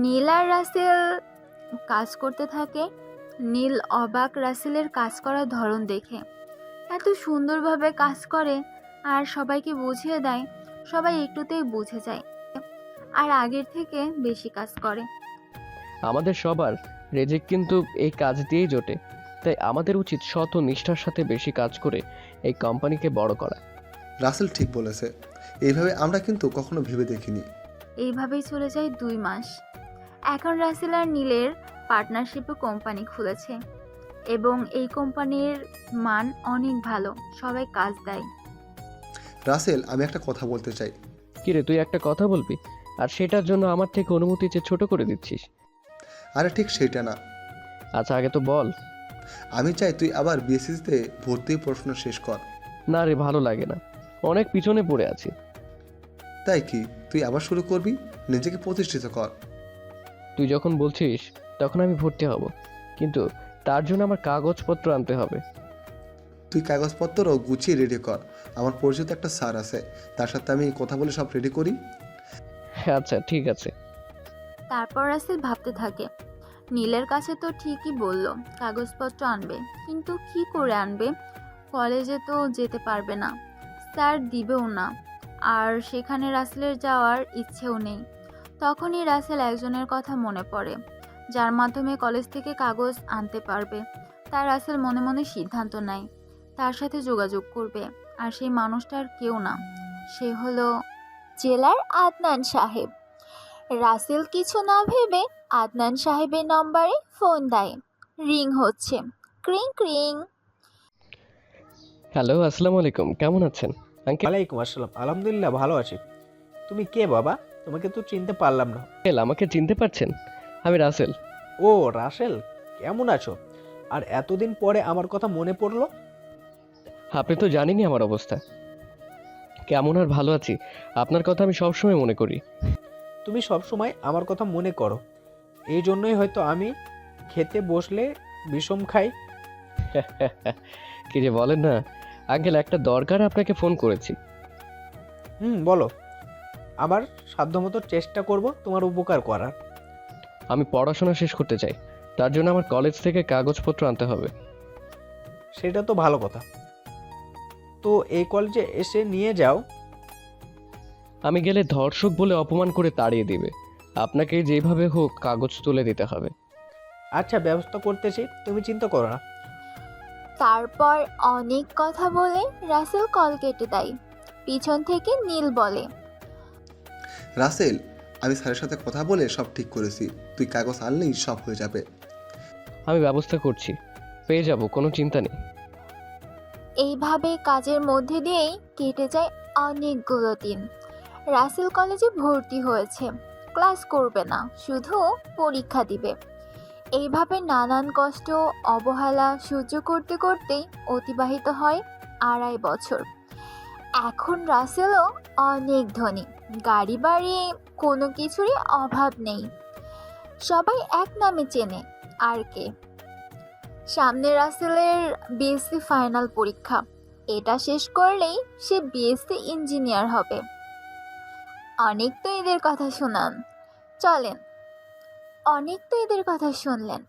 নীল আর রাসেল কাজ করতে থাকে। নীল অবাক রাসেলের কাজ করার ধরন দেখে, এত সুন্দরভাবে কাজ করে আর সবাইকে বুঝিয়ে দেয়। সবাই একটুতেই বুঝে যায় আর আগের থেকে বেশি কাজ করে। আমাদের সবার রেজেক কিন্তু এই কাজ দিয়েই জোটে, তাই আমাদের উচিত শত নিষ্ঠার সাথে বেশি কাজ করে এই কোম্পানিকে বড় করা। রাসেল ঠিক বলেছে, এইভাবে আমরা কিন্তু কখনো ভেবে দেখিনি। এইভাবেই চলে যায় 2 মাস। এখন রাসেল আর নীলের পার্টনারশিপে কোম্পানি খুলেছে এবং এই কোম্পানির মান অনেক ভালো, সবাই কাজ দেয়। রাসেল, আমি একটা কথা বলতে চাই। কিরে, তুই একটা কথা বলবি আর সেটার জন্য আমার থেকে অনুমতি চেয়ে ছোট করে দিচ্ছিস? আরে ঠিক সেটা না। আচ্ছা আগে তো বল। আমি চাই তুই আবার বিএসসিতে ভর্তি পড়াশোনা শেষ কর। না রে, ভালো লাগে না, অনেক পিছনে পড়ে আছি। তাই কি তুই আবার শুরু করবি? নিজেকে প্রতিষ্ঠিত কর। তুই যখন বলছিস তখন আমি ভর্তি হব, কিন্তু তার জন্য আমার কাগজপত্র আনতে হবে। তুই কাগজপত্রও গুছিয়ে রেডি কর। আমার পরিচিত একটা স্যার আছে, তার সাথে আমি কথা বলে সব রেডি করি। আচ্ছা ঠিক আছে। তারপর রাসেল ভাবতে থাকে, নীলের কাছে তো ঠিকই বলল কাগজপত্র আনবে, কিন্তু কি করে আনবে? কলেজে তো যেতে পারবে না, স্যার দিবেও না, আর সেখানে রাসেলের যাওয়ার ইচ্ছেও নেই। তখনই রাসেল একজনের কথা মনে পড়ে, যার মাধ্যমে কলেজ থেকে কাগজ আনতে পারবে। তাই রাসেল মনে মনে সিদ্ধান্ত নেয় তার সাথে যোগাযোগ করবে। আর সেই মানুষটা আর কেউ না, সে হলো জেলার আদনান সাহেব। রাসেল কিছু না ভেবে আদনান সাহেবের নম্বরে ফোন দেয়। রিং হচ্ছে, ক্রিং ক্রিং। হ্যালো, আসসালামু আলাইকুম, কেমন আছেন আঙ্কেল? ওয়ালাইকুম আসসালাম, আলহামদুলিল্লাহ ভালো আছি। তুমি কে বাবা? তোমাকে তো চিনতে পারলাম না। আমাকে চিনতে পারছেন? আমি রাসেল। ও রাসেল, কেমন আছো? আর এতদিন পরে আমার কথা মনে পড়লো? আপনি তো জানেনই আমার অবস্থা, কেমন আর ভালো আছি। আপনার কথা আমি সবসময় মনে করি। তুমি সবসময় আমার কথা মনে করো, এই জন্যই হয়তো আমি খেতে বসলে বিষম খাই। কি যে বলেন না আঙ্কেল, একটা দরকার আপনাকে ফোন করেছি। বলো। আবার সাধ্যমতো চেষ্টা করব তোমার উপকার করার। আমি পড়াশোনা শেষ করতে চাই, তার জন্য আমার কলেজ থেকে কাগজপত্র আনতে হবে। সেটা তো ভালো কথা। তো এই কলেজে এসে নিয়ে যাও। আমি গেলে ধর্ষক বলে অপমান করে তাড়িয়ে দিবে। আপনাকে যেভাবে হোক কাগজ তুলে দিতে হবে। আচ্ছা, ব্যবস্থা করতেছি, তুমি চিন্তা করো না। তারপর অনেক কথা বলে রাসেল কল কেটে দেয়। পিছন থেকে নীল বলে, রাসেল, আমি স্যারের সাথে কথা বলে সব ঠিক করেছি, তুই কাগজ আনলেই সব হয়ে যাবে। আমি ব্যবস্থা করছি, পেয়ে যাব, কোনো চিন্তা নেই। এইভাবে কাজের মধ্যে দিয়েই কেটে যায় অনেকগুলো দিন। রাসেল কলেজে ভর্তি হয়েছে, ক্লাস করবে না, শুধু পরীক্ষা দিবে। এইভাবে নানান কষ্ট অবহেলা সহ্য করতে করতেই অতিবাহিত হয় 2.5 বছর। এখন রাসেলও অনেক ধনী, গাড়ি বাড়ি কোনো কিছুরই অভাব নেই। সবাই এক নামে চেনে, আর কে। সামনে রাসেলের বিএসসি ফাইনাল পরীক্ষা, এটা শেষ করলেই সে বিএসসি ইঞ্জিনিয়ার হবে। অনেক তো এদের কথা শুনলেন,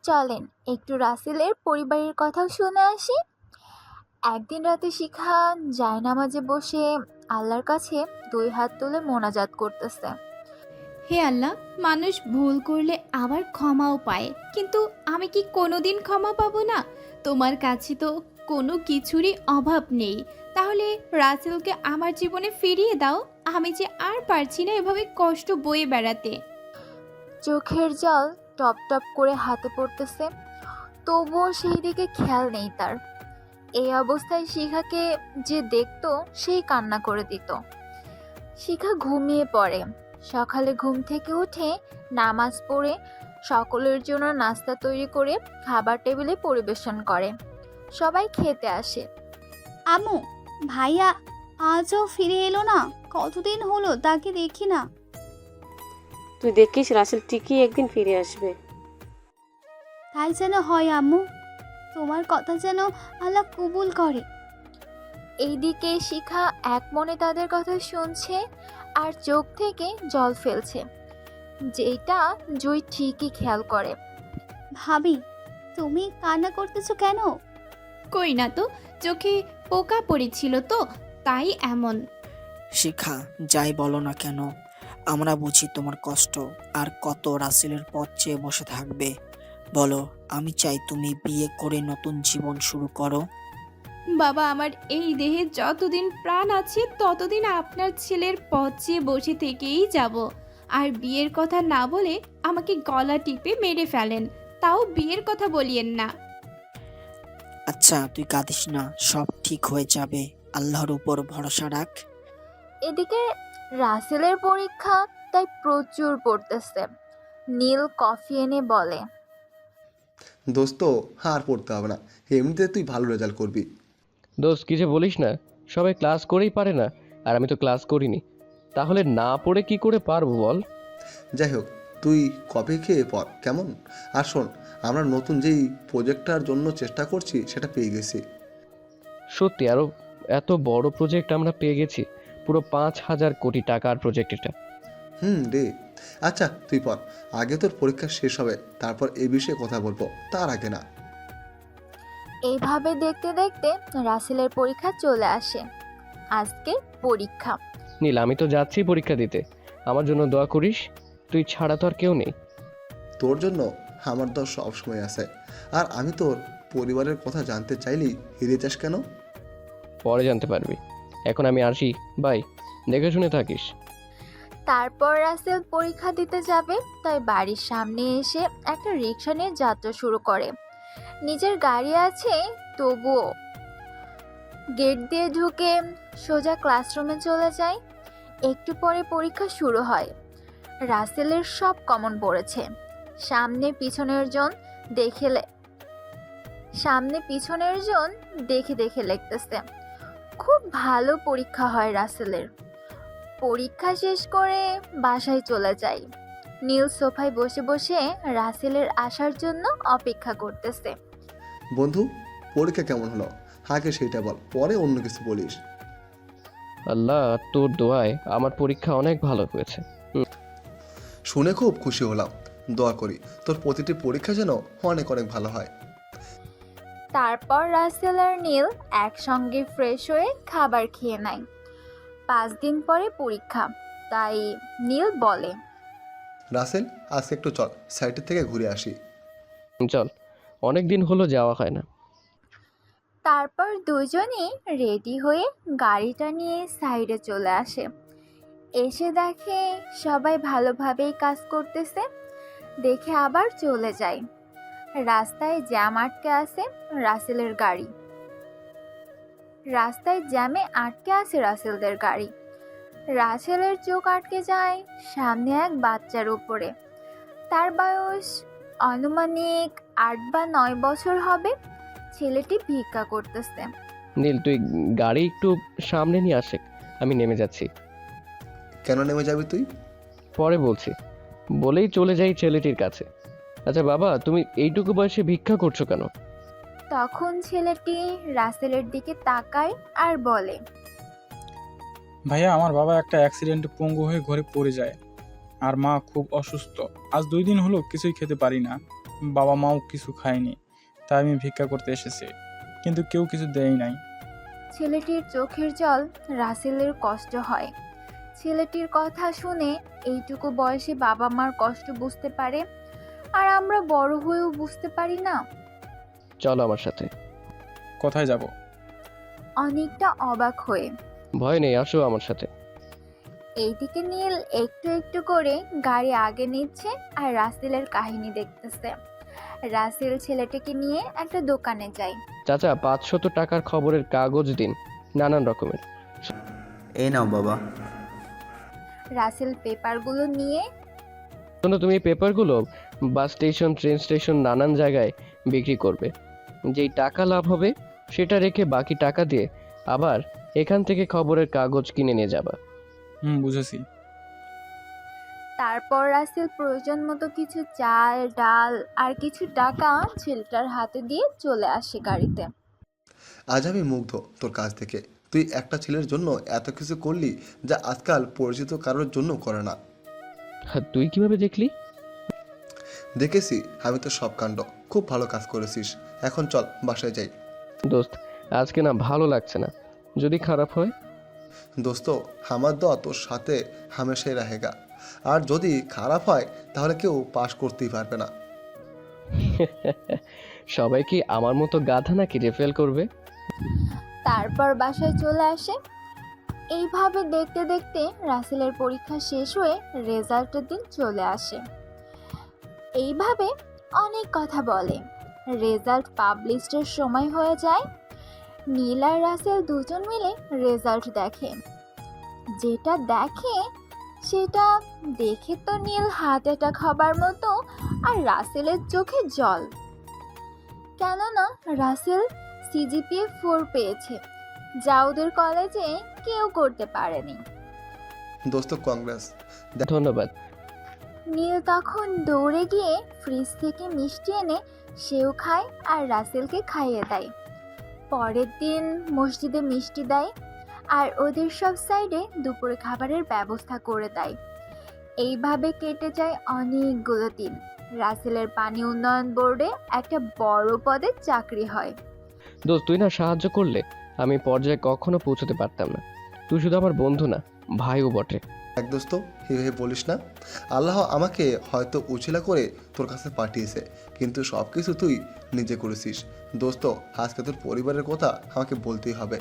চলেন একটু রাসেলের পরিবারের কথাও শুনে আসি। একদিন রাতে শিখা জায়নামাজে বসে আল্লাহর কাছে 2 হাত তুলে মোনাজাত করতেছে। হে আল্লাহ, মানুষ ভুল করলে আবার ক্ষমাও পায়, কিন্তু আমি কি কোনোদিন ক্ষমা পাবো না? তোমার কাছে তো কোনো কিছুরই অভাব নেই, তাহলে রাসেলকে আমার জীবনে ফিরিয়ে দাও। আমি যে আর পারছি না এভাবে কষ্ট বয়ে বেড়াতে। চোখের জল টপ টপ করে হাতে পড়তেছে, তবুও সেই দিকে খেয়াল নেই তার। এই অবস্থায় শিখাকে যে দেখতো সেই কান্না করে দিত। শিখা ঘুমিয়ে পড়ে। সকালে ঘুম থেকে উঠে নামাজ পড়ে সকলের জন্য নাস্তা তৈরি করে খাবার টেবিলে পরিবেশন করে। সবাই খেতে আসে। আম্মু, ভাইয়া আজও ফিরে এলো না, কতদিন হলো তাকে দেখি না। তুই দেখিস রাসেল ঠিকই একদিন ফিরে আসবে। তাই যেন হয় আম্মু, তোমার কথা যেন আল্লাহ কবুল করে। এইদিকে শিখা এক মনে তাদের কথা শুনছে আর চোখ থেকে জল ফেলছে, যেটা জুই ঠিকই খেয়াল করে। ভাবি, তুমি কান্না করতেছো কেন? কই না তো, চোখে পোকা পড়েছিল তো, তাই এমন। শিখা, যাই বলো না কেন, আমরা বুঝি তোমার কষ্ট। আর কত রাসেলের পথ চেয়ে বসে থাকবে বলো? আমি চাই তুমি বিয়ে করে নতুন জীবন শুরু করো। বাবা, আমার এই দেহে যতদিন প্রাণ আছে ততদিন আপনার ছেলের পথ চেয়ে বসে থেকেই যাব। আর বিয়ের কথা না বলে আমাকে গলা টিপে মেরে ফেলেন, তাও বিয়ের কথা বলিয়েন না। আচ্ছা, তুই কাঁদিস না, সব ঠিক হয়ে যাবে, আল্লাহর উপর ভরসা রাখ। এদিকে রাসেলের পরীক্ষা তাই প্রচুর পড়তেছে। নীল কফি এনে বলে, দোস্ত, আর পড়তে হবে না, এমনিতে তুই ভালো রেজাল্ট করবি। দোস্ত, কি যে বলিস না, সবাই ক্লাস করেই পারে না, আর আমি তো ক্লাস করিনি, তাহলে না পড়ে কি করে পারবো বল? যাই হোক, তুই কফি খেয়ে পড় কেমন? আর শোন, আমরা নতুন যেই প্রজেক্টটার জন্য চেষ্টা করছি সেটা পেয়ে গেছি। সত্যি? আরও এত বড় প্রজেক্ট আমরা পেয়ে গেছি, পুরো 5,000 কোটি টাকার প্রজেক্ট এটা। রে। আচ্ছা তুই পড়, আগে তোর পরীক্ষা শেষ হবে, তারপর এই বিষয়ে কথা বলবো, তার আগে না। এইভাবে দেখতে দেখতে রাসেলের পরীক্ষা চলে আসে। আজকে পরীক্ষা। নীল, আমি তো যাচ্ছি পরীক্ষা দিতে, আমার জন্য দোয়া করিস, তুই ছাড়া তো আর কেউ নেই। তোর জন্য আমার দর সবসময় আছে, আর আমি তোর পরিবারের কথা জানতে চাইলেই হিরে যাস কেন? পরে জানতে পারবি, এখন আমি আসি, বাই, দেখে শুনে থাকিস। তারপর রাসেল পরীক্ষা দিতে যাবে, তাই বাড়ির সামনে এসে একটা রিক্সা নিয়ে যাত্রা শুরু করে। নিজের গাড়ি আছে তবুও গেট দিয়ে ঢুকে সোজা ক্লাসরুমে চলে যায়। একটু পরে পরীক্ষা শুরু হয়। রাসেলের সব কমন পড়েছে। সামনে পিছনের জন দেখে দেখে লিখতেছে। খুব ভালো পরীক্ষা হয় রাসেলের। পরীক্ষা শেষ করে বাসায় চলে যায়। নীল সোফায় বসে বসে রাসেলের আসার জন্য অপেক্ষা করতেছে। বন্ধু, পরীক্ষা কেমন হলো? আগে সেইটা বল, পরে অন্য কিছু বলিস। আল্লাহ, তোর দোয়ায় আমার পরীক্ষা অনেক ভালো হয়েছে। শুনে খুব খুশি হলাম। দোয়া করি তোর প্রতিটি পরীক্ষা যেন অনেক অনেক ভালো হয়। তারপর রাসেল আর নীল একসঙ্গে ফ্রেশ হয়ে খাবার খেয়ে নেয়। 5 দিন পরে পরীক্ষা, তাই নীল বলে, রাসেল, আজকে একটু চল সাইটের থেকে ঘুরে আসি। চল, অনেক দিন হলো যাওয়া হয় না। তারপর দুজনেই রেডি হয়ে গাড়িটা নিয়ে সাইডে চলে আসে। এসে দেখে সবাই ভালোভাবেই কাজ করতেছে, দেখে আবার চলে যায়। রাস্তায় জ্যাম আটকে আছে রাসেলের গাড়ি। রাস্তায় জ্যামে আটকে আছে রাসেলদের গাড়ি। রাসেলের চোখ আটকে যায় সামনে এক বাচ্চার উপরে। তার বয়স আনুমানিক 8 বা 9 বছর হবে। ছেলেটি ভিক্ষা করতেছে। নীল, তুই গাড়ি একটু সামনে নিয়ে আসে, আমি নেমে যাচ্ছি। কেন নেমে যাবি তুই? পরে বলছি বলেই চলে যাই ছেলেটির কাছে। আচ্ছা বাবা, তুমি এইটুকু বয়সে ভিক্ষা করছো কেন? তখন ছেলেটি রাসেলের দিকে তাকায় আর বলে, ভাইয়া, আমার বাবা একটা অ্যাক্সিডেন্টে পঙ্গু হয়ে ঘরে পড়ে যায়, আর মা খুব অসুস্থ। আজ 2 দিন হলো কিছুই খেতে পারি না, বাবা মাও কিছু খায়নি, তাই আমি ভিক্ষা করতে এসেছি, কিন্তু কেউ কিছু দেয় নাই। ছেলেটির চোখের জল রাসেলের কষ্ট হয়। ছেলেটির কথা শুনে এইটুকু বয়সে বাবা মার কষ্ট বুঝতে পারে, আর আমরা বড় হয়েও বুঝতে পারি না। চলো আমার সাথে। কোথায় যাব? অনেকটা অবাক হয়ে। ভয় নেই, আসো আমার সাথে। এইদিকে নীল একটু একটু করে গাড়ি আগে নিচ্ছে আর রাসেলের কাহিনী দেখতেছে। রাসেল ছেলেটিকে নিয়ে একটা দোকানে যায়। চাচা, 500 টাকার খবরের কাগজ দিন, নানান রকমের। এই নাও বাবা। রাসেল পেপারগুলো নিয়ে, শোনো, তুমি এই পেপারগুলো বাস স্টেশন, ট্রেন স্টেশন, নানান জায়গায় বিক্রি করবে। যেই টাকা লাভ হবে সেটা রেখে বাকি টাকা দিয়ে আবার এখান থেকে খবরের কাগজ কিনে নিয়ে যাবা। বুঝেছি। তারপর রাসেল প্রয়োজন মতো কিছু চাল, ডাল আর কিছু টাকা ছেলেটার হাতে দিয়ে চলে আসে গাড়িতে। আজ আমি মুগ্ধ তোর কাছ থেকে। তুই একটা ছেলের জন্য এত কিছু করলি যা আজকাল পরিচিত কারোর জন্য করে না। তুই কিভাবে দেখলি? দেখেছি আমি তো সব কাণ্ড। খুব ভালো কাজ করেছিস। এখন চল বাসায় যাই। দোস্ত, আজকে না ভালো লাগছে না, যদি খারাপ হয়? দোস্ত, আমার দোয়া তোর সাথে হামেশাই रहेगा। আর যদি খারাপ হয় তাহলে কেউ পাশ করতেই পারবে না। সবাই কি আমার মতো গাধা নাকি যে ফেল করবে? তারপর বাসায় চলে আসে। এইভাবে দেখতে দেখতে রাসেলের পরীক্ষা শেষ হয়ে রেজাল্টের দিন চলে আসে। এইভাবে অনেক কথা বলে। রেজাল্ট পাবলিশের সময় হয়ে যায়। নীল আর রাসেল দুজন মিলে রেজাল্ট দেখে। যেটা দেখে সেটা দেখে তো নীল হার্ট অ্যাটাক হবার মতো, আর রাসেলের চোখে জল। কেননা রাসেল সিজিপিএ 4 পেয়েছে, যা ওদের কলেজে কেউ করতে পারেনি। দোস্ত, কংগ্রেস। ধন্যবাদ। নীল তখন দৌড়ে গিয়ে ফ্রিজ থেকে মিষ্টি এনে সেও খায় আর রাসেলকে খাইয়ে দেয়। পরের দিন মসজিদে মিষ্টি দেয় আর ওদের সব সাইডে দুপুরে খাবারের ব্যবস্থা করে দেয়। এইভাবে কেটে যায় অনেকগুলো দিন। রাসেলের পানি উন্নয়ন বোর্ডে একটা বড় পদে চাকরি হয়। দোস্ত, তুই না সাহায্য করলে আমি পর্যায়ে কখনো পৌঁছতে পারতাম না। তুই শুধু আমার বন্ধু না, ভাইও বটে। এক দোস্ত, এভাবে বলিস না। আল্লাহ আমাকে হয়তো উছিলা করে তোর কাছে পাঠিয়েছে, কিন্তু সব কিছু তুই নিজে করেছিস। দোস্ত, আজকে তোর পরিবারের কথা আমাকে বলতেই হবে।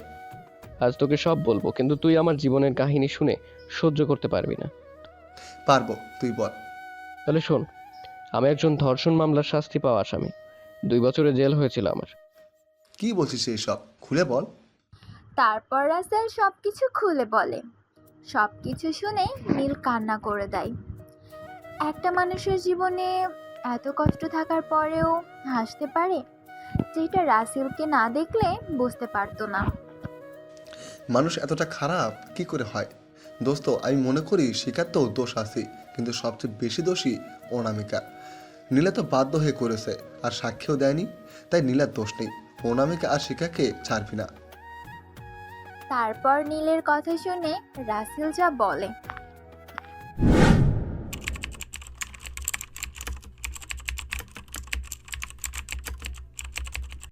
আজ তোকে সব বলবো, কিন্তু তুই আমার জীবনের কাহিনী শুনে সহ্য করতে পারবি না। পারবো, তুই বল। তাহলে শোন, আমি একজন ধর্ষণ মামলার শাস্তি পাওয়া আসামি। 2 বছরের জেল হয়েছিল আমার। কি বলছিস এইসব? খুলে বল। তারপর রাসেল সবকিছু খুলে বলে। সবকিছু শুনে নীল কান্না করে দেয়। একটা মানুষের জীবনে এত কষ্ট থাকার পরেও হাসতে পারে, যেটা রাসেলকে না দেখলে বুঝতে পারতো না। মানুষ এতটা খারাপ কি করে হয়? দোস্ত, আমি মনে করি শিকার তো দোষ আছে, কিন্তু সবচেয়ে বেশি দোষী অনামিকা। নীলা তো বাধ্য হয়ে করেছে, আর সাক্ষীও দেয়নি, তাই নীলার দোষ নেই। অনামিকা আর শিখাকে ছাড়বি না। তারপর নীলের কথা শুনে রাসেল যা বলে